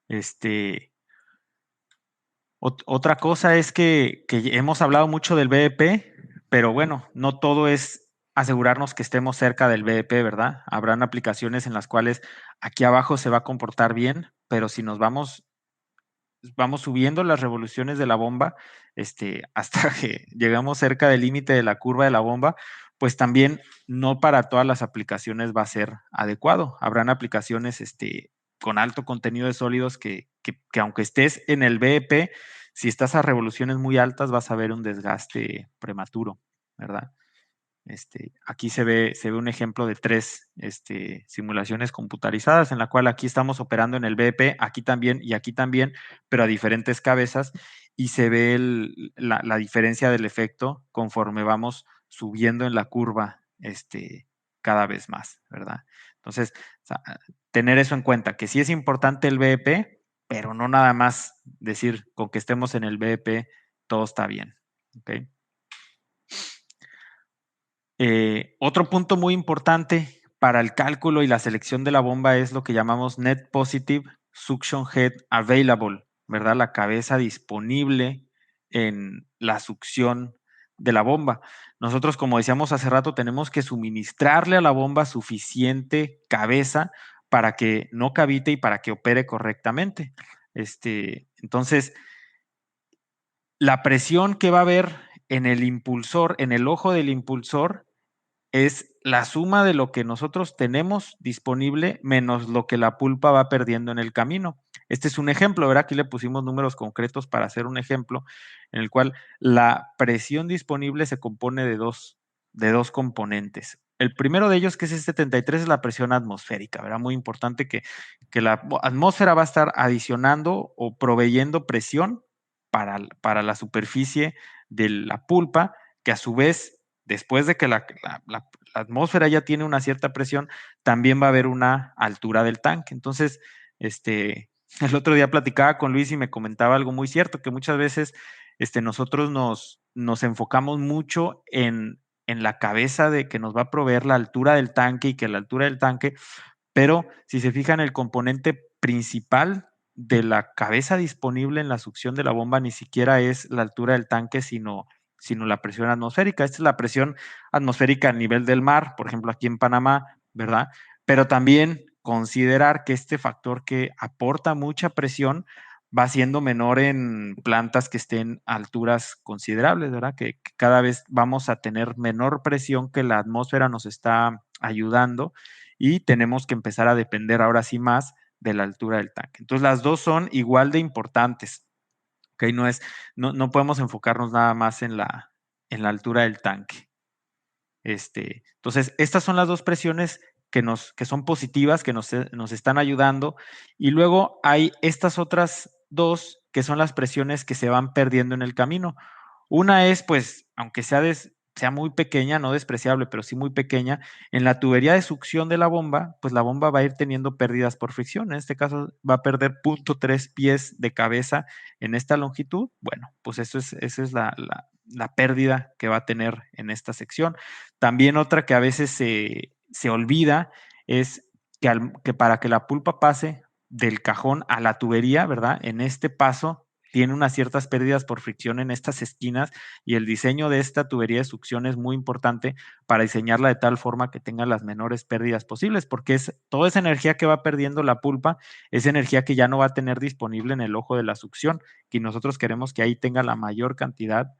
Este, Otra cosa es que hemos hablado mucho del BDP, pero bueno, no todo es asegurarnos que estemos cerca del BDP, ¿verdad? Habrán aplicaciones en las cuales aquí abajo se va a comportar bien, pero si nos vamos subiendo las revoluciones de la bomba, hasta que llegamos cerca del límite de la curva de la bomba, pues también no para todas las aplicaciones va a ser adecuado. Habrán aplicaciones, con alto contenido de sólidos que aunque estés en el BP, si estás a revoluciones muy altas, vas a ver un desgaste prematuro, ¿verdad? Aquí se ve un ejemplo de tres simulaciones computarizadas en la cual aquí estamos operando en el BP, aquí también y aquí también, pero a diferentes cabezas, y se ve la diferencia del efecto conforme vamos subiendo en la curva cada vez más, ¿verdad? Entonces, o sea, tener eso en cuenta, que sí es importante el BP, pero no nada más decir con que estemos en el BP todo está bien, ¿ok? Otro punto muy importante para el cálculo y la selección de la bomba es lo que llamamos Net Positive Suction Head Available, ¿verdad? La cabeza disponible en la succión de la bomba. Nosotros, como decíamos hace rato, tenemos que suministrarle a la bomba suficiente cabeza para que no cavite y para que opere correctamente. Entonces, la presión que va a haber en el impulsor, en el ojo del impulsor, es la suma de lo que nosotros tenemos disponible menos lo que la pulpa va perdiendo en el camino. Este es un ejemplo, ¿verdad? Aquí le pusimos números concretos para hacer un ejemplo en el cual la presión disponible se compone de dos componentes. El primero de ellos, que es el 73, es la presión atmosférica, ¿verdad? Muy importante que la atmósfera va a estar adicionando o proveyendo presión para la superficie de la pulpa, que a su vez, después de que la atmósfera ya tiene una cierta presión, también va a haber una altura del tanque. Entonces, el otro día platicaba con Luis y me comentaba algo muy cierto, que muchas veces nosotros nos enfocamos mucho en la cabeza de que nos va a proveer la altura del tanque y que la altura del tanque, pero si se fijan, el componente principal de la cabeza disponible en la succión de la bomba ni siquiera es la altura del tanque, sino la presión atmosférica. Esta es la presión atmosférica a nivel del mar, por ejemplo, aquí en Panamá, ¿verdad? Pero también considerar que este factor que aporta mucha presión va siendo menor en plantas que estén a alturas considerables, ¿verdad? Que cada vez vamos a tener menor presión que la atmósfera nos está ayudando y tenemos que empezar a depender ahora sí más de la altura del tanque. Entonces, las dos son igual de importantes. ¿Ok? No podemos enfocarnos nada más en la altura del tanque. Entonces, estas son las dos presiones que son positivas, que nos están ayudando. Y luego hay estas otras dos que son las presiones que se van perdiendo en el camino. Una es, pues, aunque sea muy pequeña, no despreciable, pero sí muy pequeña, en la tubería de succión de la bomba, pues la bomba va a ir teniendo pérdidas por fricción. En este caso va a perder 0.3 pies de cabeza en esta longitud. Bueno, pues esa es la pérdida que va a tener en esta sección. También otra que a veces se olvida es que para que la pulpa pase del cajón a la tubería, ¿verdad? En este paso tiene unas ciertas pérdidas por fricción en estas esquinas y el diseño de esta tubería de succión es muy importante para diseñarla de tal forma que tenga las menores pérdidas posibles, porque es toda esa energía que va perdiendo la pulpa, es energía que ya no va a tener disponible en el ojo de la succión, y nosotros queremos que ahí tenga la mayor cantidad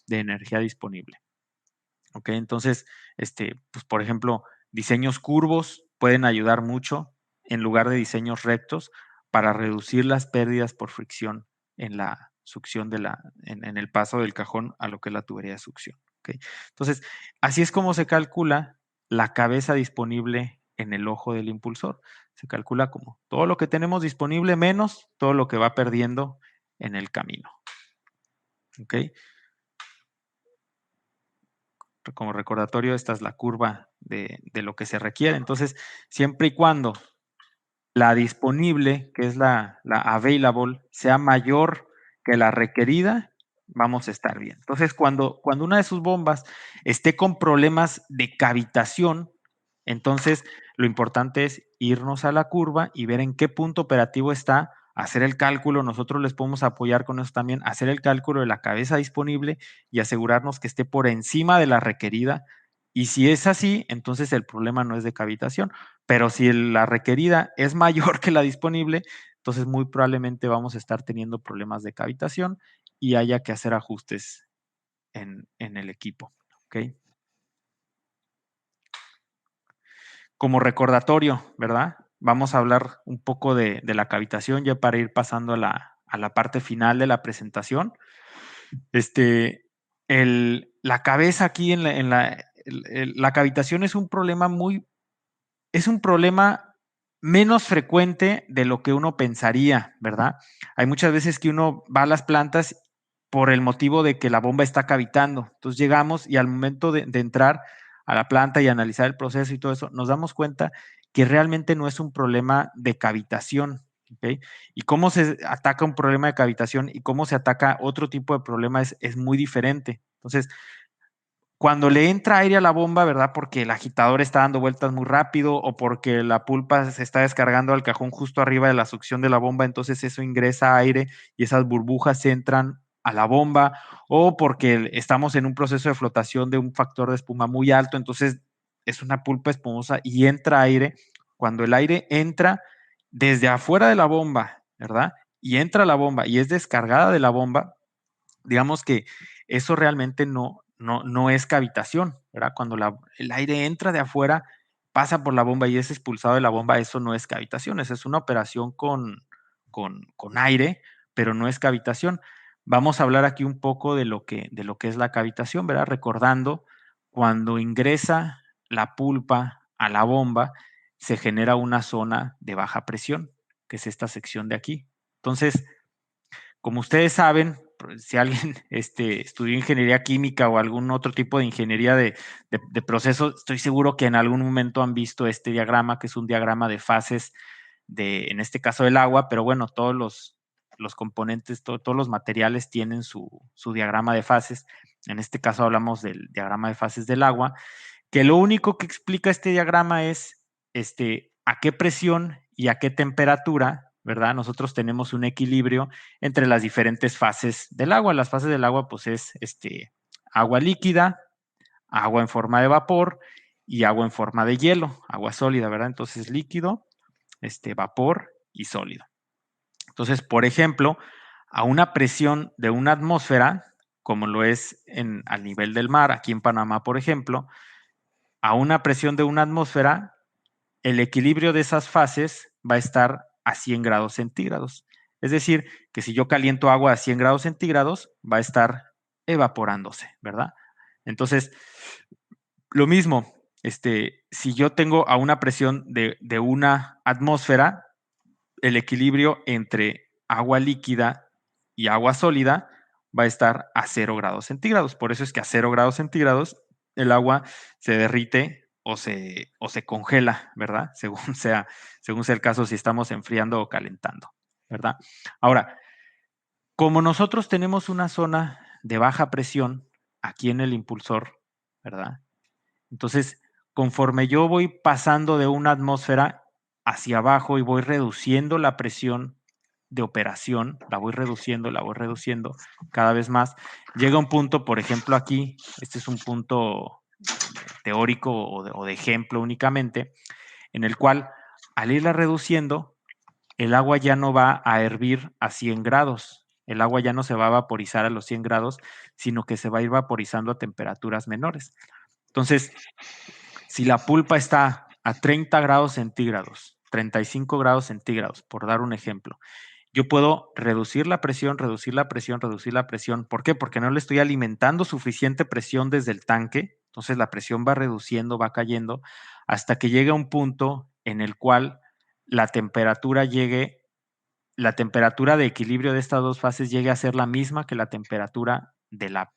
de energía disponible. ¿Ok? Entonces, pues por ejemplo, diseños curvos pueden ayudar mucho en lugar de diseños rectos para reducir las pérdidas por fricción en la succión en el paso del cajón a lo que es la tubería de succión. ¿Ok? Entonces, así es como se calcula la cabeza disponible en el ojo del impulsor. Se calcula como todo lo que tenemos disponible menos todo lo que va perdiendo en el camino. ¿Ok? Como recordatorio, esta es la curva de lo que se requiere. Entonces, siempre y cuando la disponible, que es la available, sea mayor que la requerida, vamos a estar bien. Entonces, cuando una de sus bombas esté con problemas de cavitación, entonces lo importante es irnos a la curva y ver en qué punto operativo está, hacer el cálculo. Nosotros les podemos apoyar con eso también, hacer el cálculo de la cabeza disponible y asegurarnos que esté por encima de la requerida. Y si es así, entonces el problema no es de cavitación. Pero si la requerida es mayor que la disponible, entonces muy probablemente vamos a estar teniendo problemas de cavitación y haya que hacer ajustes en el equipo. ¿Ok? Como recordatorio, ¿verdad? Vamos a hablar un poco de la cavitación ya para ir pasando a la parte final de la presentación. La cabeza aquí la cavitación es un problema menos frecuente de lo que uno pensaría, ¿verdad? Hay muchas veces que uno va a las plantas por el motivo de que la bomba está cavitando. Entonces llegamos y al momento de entrar a la planta y analizar el proceso y todo eso, nos damos cuenta que realmente no es un problema de cavitación. ¿Ok? Y cómo se ataca un problema de cavitación y cómo se ataca otro tipo de problema es muy diferente. Entonces, cuando le entra aire a la bomba, ¿verdad? Porque el agitador está dando vueltas muy rápido o porque la pulpa se está descargando al cajón justo arriba de la succión de la bomba, entonces eso ingresa aire y esas burbujas entran a la bomba, o porque estamos en un proceso de flotación de un factor de espuma muy alto, entonces es una pulpa espumosa y entra aire. Cuando el aire entra desde afuera de la bomba, ¿verdad? y entra a la bomba y es descargada de la bomba, digamos que eso realmente no es cavitación, ¿verdad? Cuando el aire entra de afuera, pasa por la bomba y es expulsado de la bomba, eso no es cavitación, esa es una operación con aire, pero no es cavitación. Vamos a hablar aquí un poco de lo que es la cavitación, ¿verdad? Recordando, cuando ingresa la pulpa a la bomba, se genera una zona de baja presión, que es esta sección de aquí. Entonces, como ustedes saben, si alguien estudió ingeniería química o algún otro tipo de ingeniería de procesos, estoy seguro que en algún momento han visto este diagrama, que es un diagrama de fases en este caso del agua, pero bueno, todos los componentes, todos los materiales tienen su diagrama de fases. En este caso hablamos del diagrama de fases del agua, que lo único que explica este diagrama es a qué presión y a qué temperatura, ¿verdad? Nosotros tenemos un equilibrio entre las diferentes fases del agua. Las fases del agua, pues es agua líquida, agua en forma de vapor y agua en forma de hielo, agua sólida, ¿verdad? Entonces líquido, vapor y sólido. Entonces, por ejemplo, a una presión de una atmósfera, como lo es al nivel del mar, aquí en Panamá, por ejemplo, a una presión de una atmósfera, el equilibrio de esas fases va a estar a 100 grados centígrados. Es decir, que si yo caliento agua a 100 grados centígrados, va a estar evaporándose, ¿verdad? Entonces, lo mismo, si yo tengo a una presión de una atmósfera, el equilibrio entre agua líquida y agua sólida va a estar a 0 grados centígrados. Por eso es que a 0 grados centígrados el agua se derrite o se congela, ¿verdad? Según sea el caso, si estamos enfriando o calentando, ¿verdad? Ahora, como nosotros tenemos una zona de baja presión aquí en el impulsor, ¿verdad? Entonces, conforme yo voy pasando de una atmósfera hacia abajo y voy reduciendo la presión de operación, la voy reduciendo cada vez más, llega un punto, por ejemplo aquí, este es un punto teórico o de ejemplo únicamente, en el cual al irla reduciendo, el agua ya no va a hervir a 100 grados, el agua ya no se va a vaporizar a los 100 grados, sino que se va a ir vaporizando a temperaturas menores. Entonces, si la pulpa está a 30 grados centígrados, 35 grados centígrados, por dar un ejemplo, yo puedo reducir la presión, reducir la presión, reducir la presión. ¿Por qué? Porque no le estoy alimentando suficiente presión desde el tanque. Entonces la presión va reduciendo, va cayendo, hasta que llegue a un punto en el cual la temperatura de equilibrio de estas dos fases llegue a ser la misma que la temperatura de la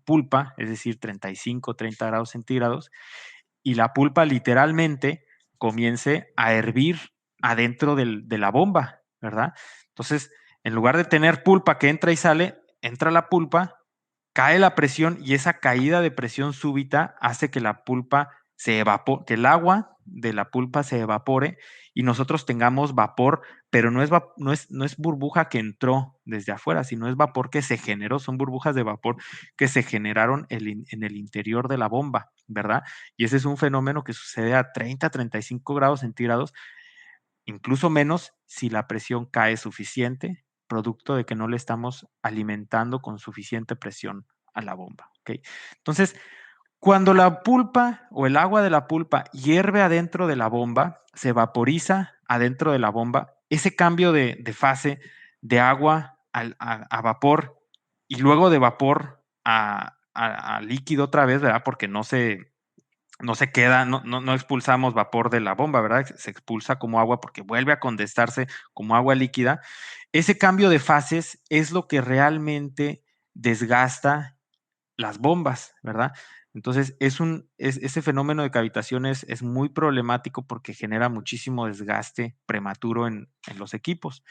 pulpa, es decir, 35, 30 grados centígrados, y la pulpa literalmente comience a hervir adentro de la bomba, ¿verdad? Entonces, en lugar de tener pulpa que entra y sale, entra la pulpa, cae la presión y esa caída de presión súbita hace que la pulpa se evapore, que el agua de la pulpa se evapore y nosotros tengamos vapor, pero no es burbuja que entró desde afuera, sino es vapor que se generó, son burbujas de vapor que se generaron en el interior de la bomba, ¿verdad? Y ese es un fenómeno que sucede a 30, 35 grados centígrados, incluso menos si la presión cae suficiente, producto de que no le estamos alimentando con suficiente presión a la bomba. ¿Ok? Entonces, cuando la pulpa o el agua de la pulpa hierve adentro de la bomba, se vaporiza adentro de la bomba, ese cambio de fase de agua a vapor y luego de vapor a líquido otra vez, ¿verdad? Porque no se queda, no expulsamos vapor de la bomba, ¿verdad? Se expulsa como agua porque vuelve a condensarse como agua líquida. Ese cambio de fases es lo que realmente desgasta las bombas, ¿verdad? Entonces, ese fenómeno de cavitación es muy problemático porque genera muchísimo desgaste prematuro en los equipos.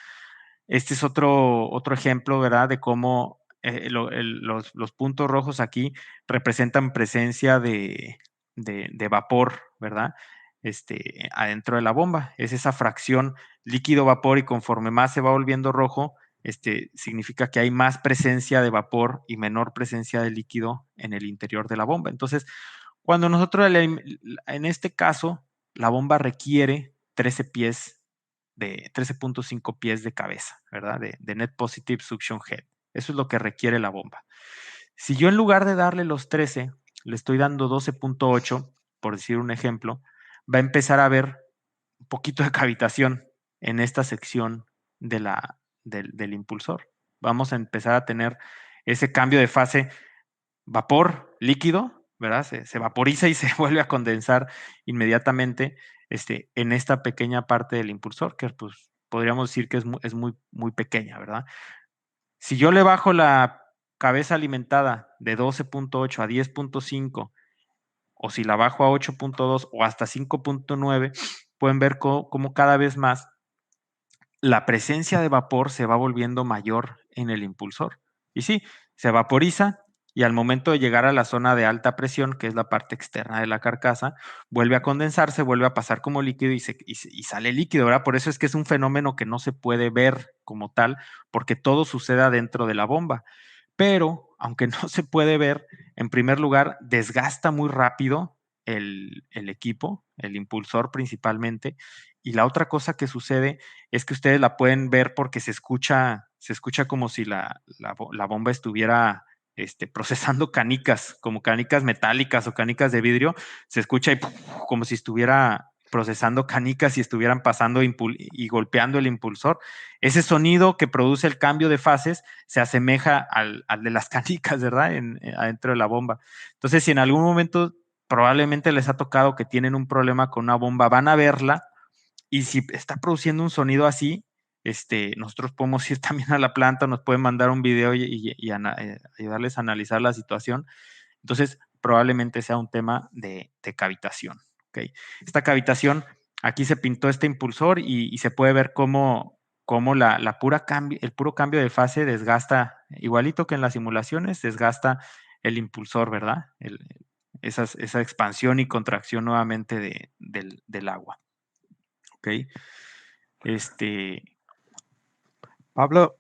Este es otro ejemplo, ¿verdad? De cómo los puntos rojos aquí representan presencia de vapor, ¿verdad? Adentro de la bomba. Es esa fracción líquido-vapor y conforme más se va volviendo rojo, significa que hay más presencia de vapor y menor presencia de líquido en el interior de la bomba. Entonces, cuando nosotros, en este caso, la bomba requiere 13 pies de 13.5 pies de cabeza, ¿verdad? De Net Positive Suction Head. Eso es lo que requiere la bomba. Si yo en lugar de darle los 13, le estoy dando 12.8, por decir un ejemplo, va a empezar a haber un poquito de cavitación en esta sección del impulsor. Vamos a empezar a tener ese cambio de fase vapor líquido, ¿verdad? Se vaporiza y se vuelve a condensar inmediatamente en esta pequeña parte del impulsor, que pues podríamos decir que es muy pequeña, ¿verdad? Si yo le bajo la cabeza alimentada de 12.8 a 10.5, o si la bajo a 8.2 o hasta 5.9, pueden ver cómo cada vez más la presencia de vapor se va volviendo mayor en el impulsor. Y sí, se vaporiza y al momento de llegar a la zona de alta presión, que es la parte externa de la carcasa, vuelve a condensarse, vuelve a pasar como líquido y sale líquido, ¿verdad? Por eso es que es un fenómeno que no se puede ver como tal, porque todo sucede dentro de la bomba. Pero, aunque no se puede ver, en primer lugar, desgasta muy rápido el equipo, el impulsor principalmente. Y la otra cosa que sucede es que ustedes la pueden ver porque se escucha como si la bomba estuviera procesando canicas, como canicas metálicas o canicas de vidrio, se escucha como si estuviera procesando canicas y estuvieran pasando y golpeando el impulsor. Ese sonido que produce el cambio de fases se asemeja al de las canicas, ¿verdad? Adentro de la bomba. Entonces, si en algún momento probablemente les ha tocado que tienen un problema con una bomba, van a verla y si está produciendo un sonido así, nosotros podemos ir también a la planta, nos pueden mandar un video y ayudarles a analizar la situación. Entonces, probablemente sea un tema de cavitación. ¿Okay? Esta cavitación, aquí se pintó este impulsor y se puede ver cómo el puro cambio de fase desgasta, igualito que en las simulaciones, desgasta el impulsor, ¿verdad? Esa expansión y contracción nuevamente del agua. ¿Ok? Pablo,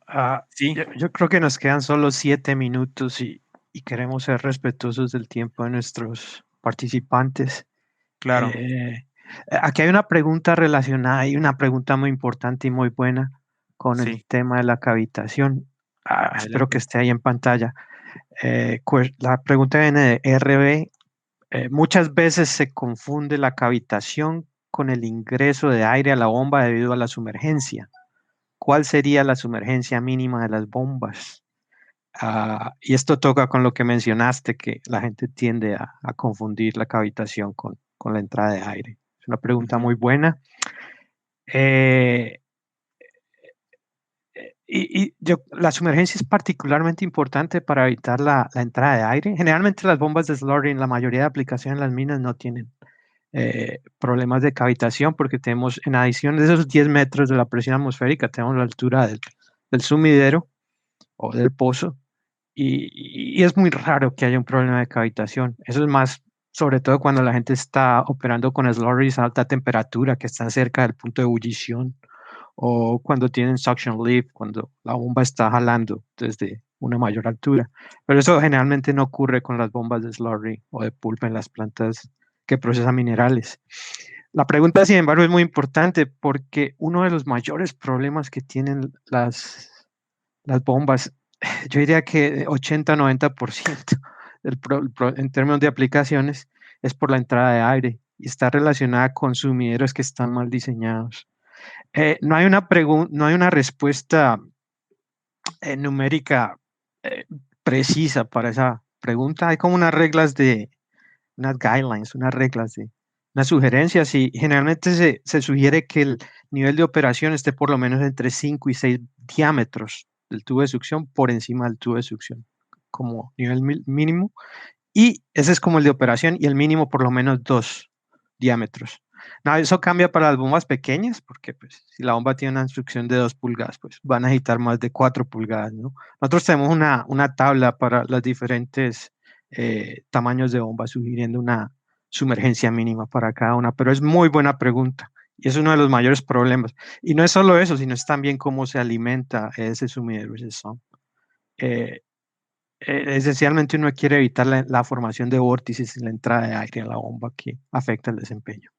Sí, yo creo que nos quedan solo 7 minutos y queremos ser respetuosos del tiempo de nuestros participantes. claro, Aquí hay una pregunta relacionada y una pregunta muy importante y muy buena con el sí, tema de la cavitación. Espero que adelante. esté ahí en pantalla. La pregunta viene de RB. Muchas veces se confunde la cavitación con el ingreso de aire a la bomba debido a la sumergencia. ¿Cuál sería la sumergencia mínima de las bombas? Y esto toca con lo que mencionaste, que la gente tiende a confundir la cavitación con la entrada de aire. Es una pregunta Ujú, muy buena. Eh, la sumergencia es particularmente importante para evitar la entrada de aire. Generalmente las bombas de slurry en la mayoría de aplicaciones en las minas no tienen problemas de cavitación porque tenemos, en adición de esos 10 metros de la presión atmosférica, tenemos la altura del sumidero o del pozo y es muy raro que haya un problema de cavitación. Eso es más, sobre todo cuando la gente está operando con slurries a alta temperatura que están cerca del punto de ebullición o cuando tienen suction lift, cuando la bomba está jalando desde una mayor altura. Pero eso generalmente no ocurre con las bombas de slurry o de pulpa en las plantas que procesan minerales. La pregunta, sin embargo, es muy importante porque uno de los mayores problemas que tienen las bombas, yo diría que 80-90% en términos de aplicaciones es por la entrada de aire y está relacionada con sumideros que están mal diseñados. No hay no hay una respuesta numérica eh, precisa para esa pregunta. Hay como unas guidelines, unas reglas unas sugerencias y generalmente se sugiere que el nivel de operación esté por lo menos entre 5 y 6 diámetros del tubo de succión por encima del tubo de succión como nivel mínimo. Y ese es como el de operación y el mínimo por lo menos 2 diámetros. No, eso cambia para las bombas pequeñas, porque pues, si la bomba tiene una instrucción de 2 pulgadas, pues van a necesitar más de 4 pulgadas, ¿no? Nosotros tenemos una tabla para los diferentes tamaños de bomba, sugiriendo una sumergencia mínima para cada una, pero es muy buena pregunta y es uno de los mayores problemas. Y no es solo eso, sino es también cómo se alimenta ese sumidero, ese sump. Eh, Esencialmente uno quiere evitar la formación de vórtices en la entrada de aire a la bomba que afecta el desempeño.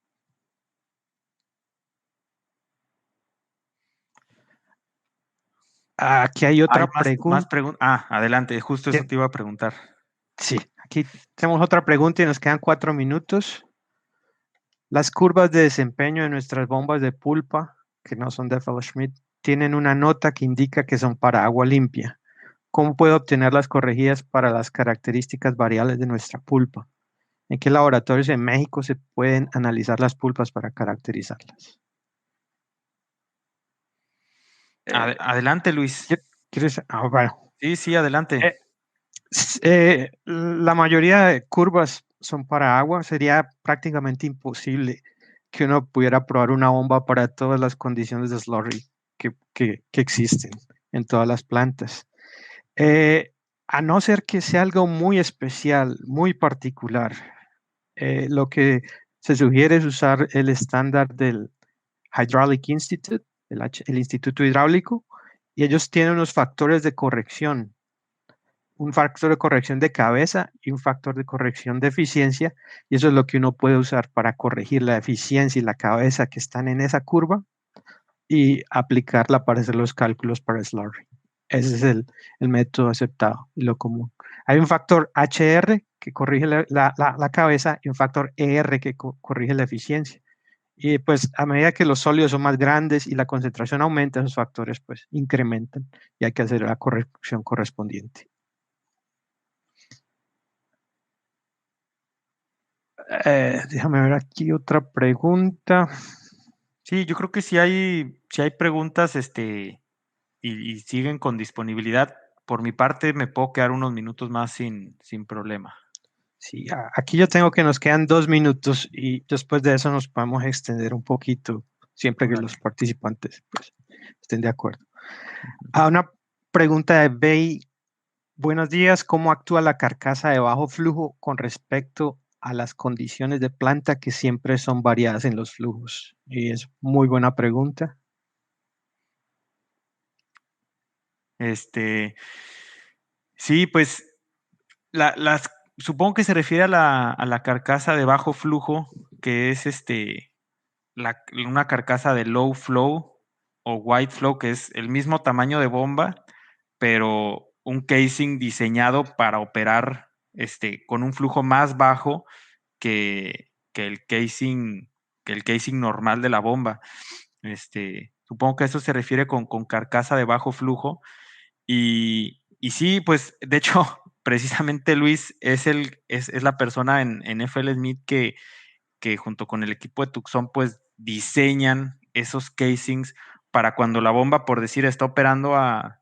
Aquí hay Hay otra más pregunta. preguntas. Adelante, justo eso te iba a preguntar. Sí, aquí tenemos otra pregunta y nos quedan 4 minutos. Las curvas de desempeño de nuestras bombas de pulpa, que no son de Fellow-Schmidt, tienen una nota que indica que son para agua limpia. ¿Cómo puedo obtener las corregidas para las características variables de nuestra pulpa? ¿En qué laboratorios en México se pueden analizar las pulpas para caracterizarlas? Adelante, Luis. ¿Quieres? Bueno. Sí, adelante. La mayoría de curvas son para agua. Sería prácticamente imposible que uno pudiera probar una bomba para todas las condiciones de slurry que existen en todas las plantas. A no ser que sea algo muy especial, muy particular, lo que se sugiere es usar el estándar del Hydraulic Institute, el Instituto Hidráulico, y ellos tienen unos factores de corrección, un factor de corrección de cabeza y un factor de corrección de eficiencia, y eso es lo que uno puede usar para corregir la eficiencia y la cabeza que están en esa curva y aplicarla para hacer los cálculos para slurry. Ese es el método aceptado y lo común. Hay un factor HR que corrige la cabeza y un factor ER que corrige la eficiencia. Y pues a medida que los sólidos son más grandes y la concentración aumenta, esos factores pues incrementan y hay que hacer la corrección correspondiente. Déjame ver aquí otra pregunta. Sí, yo creo que si hay preguntas, y siguen con disponibilidad. Por mi parte, me puedo quedar unos minutos más sin problema. Sí, aquí yo tengo que nos quedan 2 minutos y después de eso nos podemos extender un poquito, siempre que Órale. los participantes pues, estén de acuerdo. Una pregunta de Bey. Buenos días, ¿cómo actúa la carcasa de bajo flujo con respecto a las condiciones de planta que siempre son variadas en los flujos? Y es muy buena pregunta. Sí, pues supongo que se refiere a la carcasa de bajo flujo, que es una carcasa de low flow o wide flow, que es el mismo tamaño de bomba, pero un casing diseñado para operar con un flujo más bajo que el casing normal de la bomba. Supongo que a eso se refiere con carcasa de bajo flujo. Y sí, pues de hecho, precisamente Luis es la persona en FL Smith que junto con el equipo de Tucson, pues diseñan esos casings para cuando la bomba, por decir,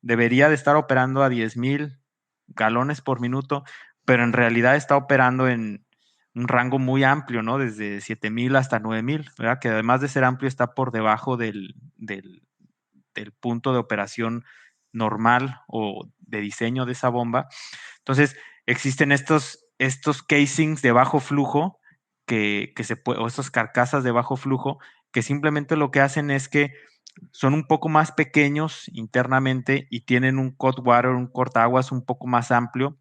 debería de estar operando a 10,000 galones por minuto, pero en realidad está operando en un rango muy amplio, ¿no? Desde 7,000 hasta 9,000, ¿verdad? Que además de ser amplio está por debajo del punto de operación normal o de diseño de esa bomba. Entonces, existen estos casings de bajo flujo o estas carcasas de bajo flujo que simplemente lo que hacen es que son un poco más pequeños internamente y tienen un cut water, un cortaguas un poco más amplio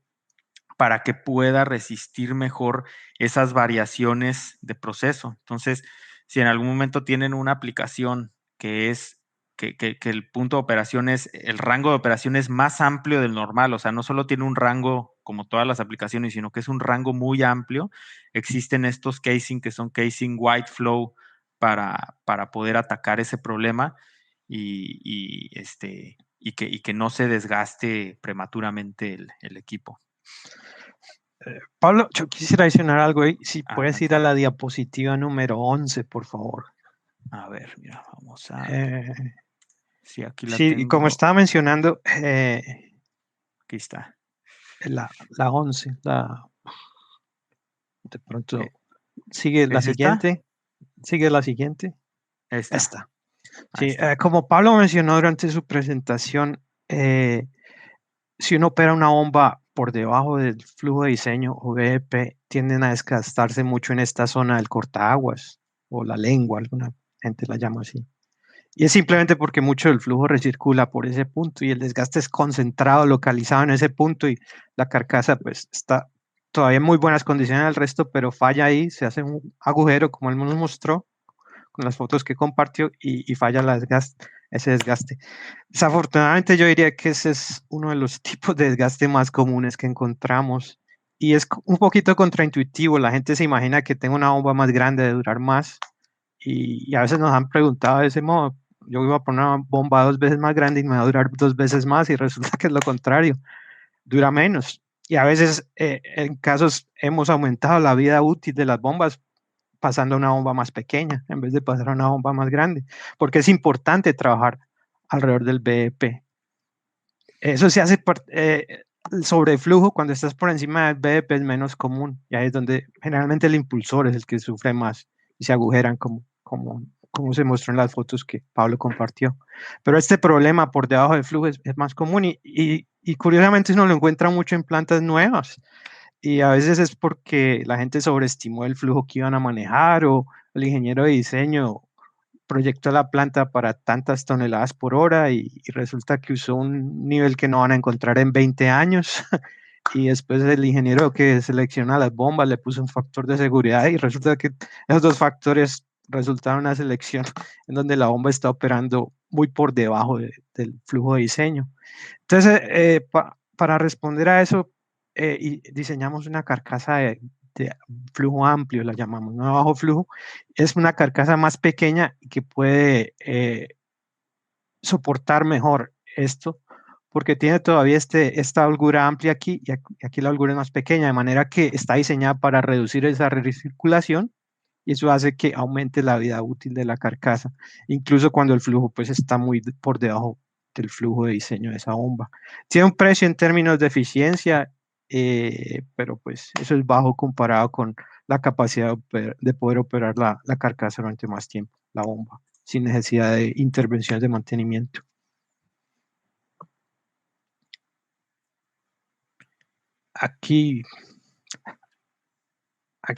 para que pueda resistir mejor esas variaciones de proceso. Entonces, si en algún momento tienen una aplicación que es que el punto de operación el rango de operación es más amplio del normal, o sea, no solo tiene un rango como todas las aplicaciones, sino que es un rango muy amplio, existen estos casing que son casing wide flow para poder atacar ese problema y que no se desgaste prematuramente el equipo. Pablo, yo quisiera adicionar algo ahí. Si puedes ir Adelante. a la diapositiva número 11, por favor. A ver, mira, vamos a... Eh, Sí, aquí la sí, y como tengo. estaba mencionando, Aquí está. la 11, de pronto, sigue la ¿Es esta? siguiente, sigue la siguiente. Esta. Esta. Ahí Sí, está. como Pablo mencionó durante su presentación, si uno opera una bomba por debajo del flujo de diseño o VDP, tienden a desgastarse mucho en esta zona del cortaaguas o la lengua, alguna gente la llama así. Y es simplemente porque mucho del flujo recircula por ese punto y el desgaste es concentrado, localizado en ese punto y la carcasa pues está todavía en muy buenas condiciones al resto, pero falla ahí, se hace un agujero como él nos mostró con las fotos que compartió y falla ese desgaste. Desafortunadamente yo diría que ese es uno de los tipos de desgaste más comunes que encontramos y es un poquito contraintuitivo. La gente se imagina que tengo una bomba más grande de durar más y a veces nos han preguntado de ese modo, yo iba a poner una bomba 2 veces más grande y me va a durar 2 veces más y resulta que es lo contrario, dura menos. Y a veces en casos hemos aumentado la vida útil de las bombas pasando a una bomba más pequeña en vez de pasar a una bomba más grande, porque es importante trabajar alrededor del BP. Eso se hace el sobreflujo cuando estás por encima del BP es menos común y ahí es donde generalmente el impulsor es el que sufre más y se agujeran como se mostró en las fotos que Pablo compartió. Pero este problema por debajo del flujo es más común y curiosamente uno lo encuentra mucho en plantas nuevas y a veces es porque la gente sobreestimó el flujo que iban a manejar o el ingeniero de diseño proyectó la planta para tantas toneladas por hora y resulta que usó un nivel que no van a encontrar en 20 años. Y después el ingeniero que selecciona las bombas le puso un factor de seguridad y resulta que esos dos factores resultaron una selección en donde la bomba está operando muy por debajo del flujo de diseño. Entonces, para responder a eso, diseñamos una carcasa de flujo amplio, la llamamos, no bajo flujo. Es una carcasa más pequeña que puede soportar mejor esto, porque tiene todavía esta holgura amplia aquí y aquí la holgura es más pequeña, de manera que está diseñada para reducir esa recirculación y eso hace que aumente la vida útil de la carcasa, incluso cuando el flujo pues está muy por debajo del flujo de diseño de esa bomba. Tiene un precio en términos de eficiencia, pero pues eso es bajo comparado con la capacidad de poder operar la carcasa durante más tiempo, la bomba, sin necesidad de intervenciones de mantenimiento. Aquí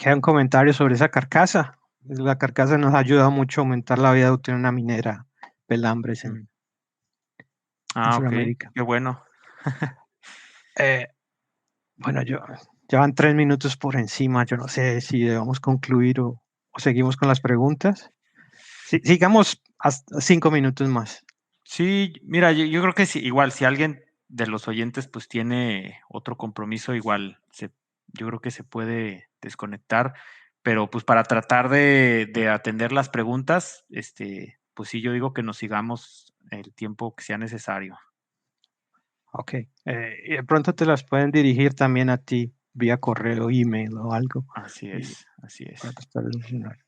hay un comentario sobre esa carcasa. La carcasa nos ayuda mucho a aumentar la vida útil de una minera, Pelambres, en Ok, Sudamérica. qué bueno. Bueno, llevan 3 minutos por encima. Yo no sé si debemos concluir o seguimos con las preguntas. Sigamos hasta 5 minutos más. Sí, mira, yo creo que sí, igual, si alguien de los oyentes pues tiene otro compromiso, igual yo creo que se puede desconectar, pero pues para tratar de atender las preguntas, pues sí, yo digo que nos sigamos el tiempo que sea necesario. Ok. Y de pronto te las pueden dirigir también a ti vía correo, email o algo. Así Y es, así para es. tratar de solucionar.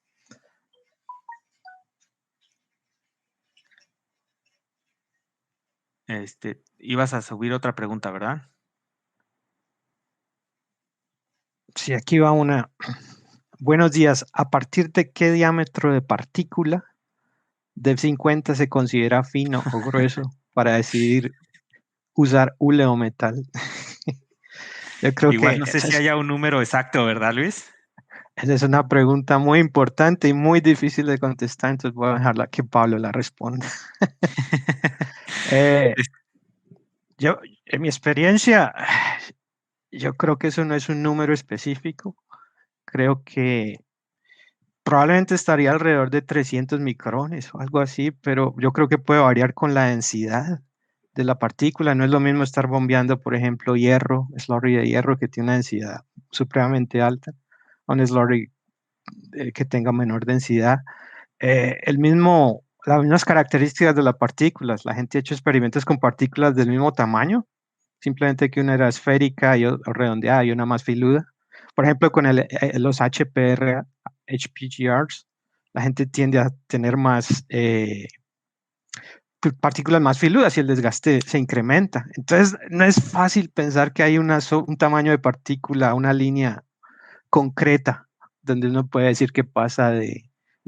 Ibas a subir otra pregunta, ¿verdad? Sí, aquí va una. Buenos días. ¿A partir de qué diámetro de partícula de 50 se considera fino o grueso para decidir usar hule o metal? Yo creo Igual que no sé si haya un número exacto, ¿verdad, Luis? esa es una pregunta muy importante y muy difícil de contestar, entonces voy a dejarla que Pablo la responda. Eh, yo, en mi experiencia, yo creo que eso no es un número específico. Creo que probablemente estaría alrededor de 300 micrones o algo así, pero yo creo que puede variar con la densidad de la partícula. No es lo mismo estar bombeando, por ejemplo, hierro, slurry de hierro que tiene una densidad supremamente alta, a un slurry que tenga menor densidad. Las mismas características de las partículas. La gente ha hecho experimentos con partículas del mismo tamaño, simplemente que una era esférica o redondeada y una más filuda. Por ejemplo, con los HPR, HPGRs, la gente tiende a tener más partículas más filudas y el desgaste se incrementa. Entonces, no es fácil pensar que hay un tamaño de partícula, una línea concreta, donde uno puede decir que pasa de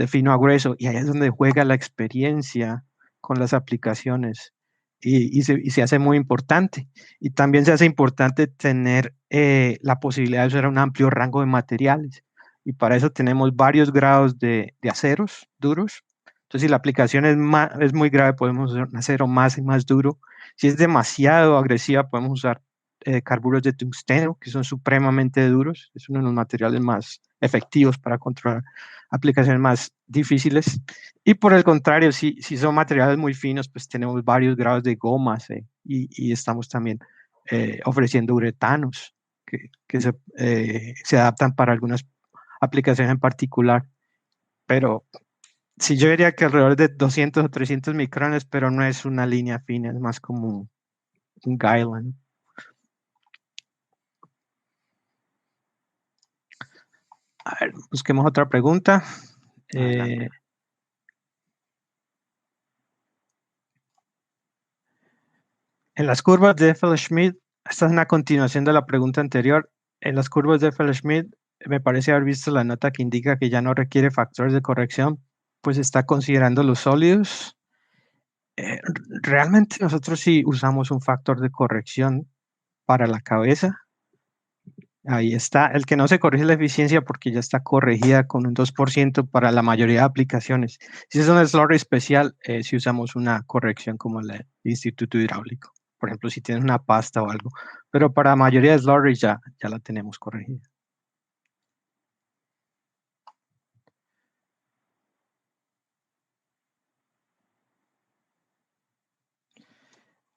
fino a grueso, y ahí es donde juega la experiencia con las aplicaciones y se hace muy importante. Y también se hace importante tener la posibilidad de usar un amplio rango de materiales. Y para eso tenemos varios grados de aceros duros. Entonces, si la aplicación es muy grave, podemos usar un acero más y más duro. Si es demasiado agresiva, podemos usar carburos de tungsteno, que son supremamente duros. Es uno de los materiales más efectivos para controlar aplicaciones más difíciles. Y por el contrario, si son materiales muy finos, pues tenemos varios grados de gomas y estamos también ofreciendo uretanos que se adaptan para algunas aplicaciones en particular. Pero sí, yo diría que alrededor de 200 o 300 micrones, pero no es una línea fina, es más como un guideline. A ver, busquemos otra pregunta. En las curvas de Effel-Schmidt, esta es una continuación de la pregunta anterior. En las curvas de Effel-Schmidt, me parece haber visto la nota que indica que ya no requiere factores de corrección, pues está considerando los sólidos. Realmente nosotros sí usamos un factor de corrección para la cabeza. Ahí está. El que no se corrige la eficiencia porque ya está corregida con un 2% para la mayoría de aplicaciones. Si es un slurry especial, si usamos una corrección como la del Instituto Hidráulico. Por ejemplo, si tienes una pasta o algo. Pero para la mayoría de slurries ya la tenemos corregida.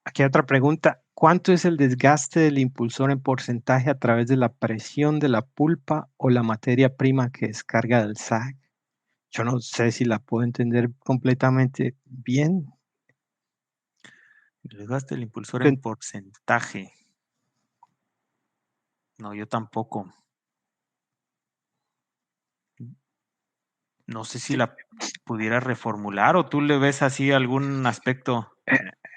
Aquí hay otra pregunta. ¿Cuánto es el desgaste del impulsor en porcentaje a través de la presión de la pulpa o la materia prima que descarga del SAG? Yo no sé si la puedo entender completamente bien. El desgaste del impulsor en porcentaje. No, yo tampoco. No sé si la pudiera reformular o tú le ves así algún aspecto.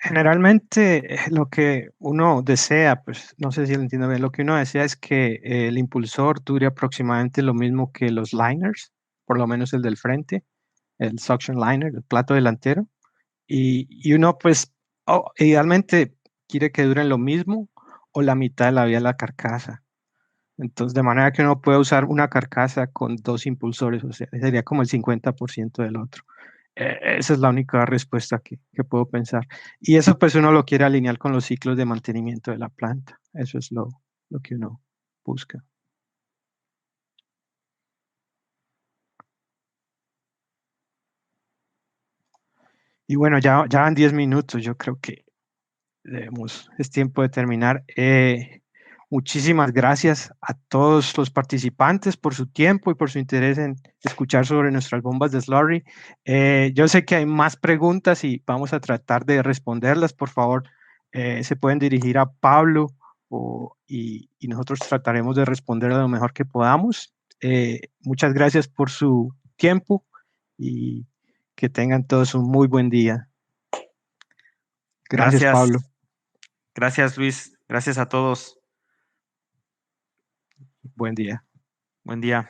Generalmente lo que uno desea, pues no sé si lo entiendo bien, lo que uno desea es que el impulsor dure aproximadamente lo mismo que los liners, por lo menos el del frente, el suction liner, el plato delantero, y uno pues idealmente quiere que duren lo mismo o la mitad de la vida de la carcasa. Entonces, de manera que uno puede usar una carcasa con dos impulsores, o sea, sería como el 50% del otro. Esa es la única respuesta que puedo pensar. Y eso pues uno lo quiere alinear con los ciclos de mantenimiento de la planta. Eso es lo que uno busca. Y bueno, ya van 10 minutos. Yo creo que es tiempo de terminar. Muchísimas gracias a todos los participantes por su tiempo y por su interés en escuchar sobre nuestras bombas de slurry. Yo sé que hay más preguntas y vamos a tratar de responderlas. Por favor, se pueden dirigir a Pablo y nosotros trataremos de responder lo mejor que podamos. Muchas gracias por su tiempo y que tengan todos un muy buen día. Gracias, Pablo. Gracias, Luis. Gracias a todos. Buen día. Buen día.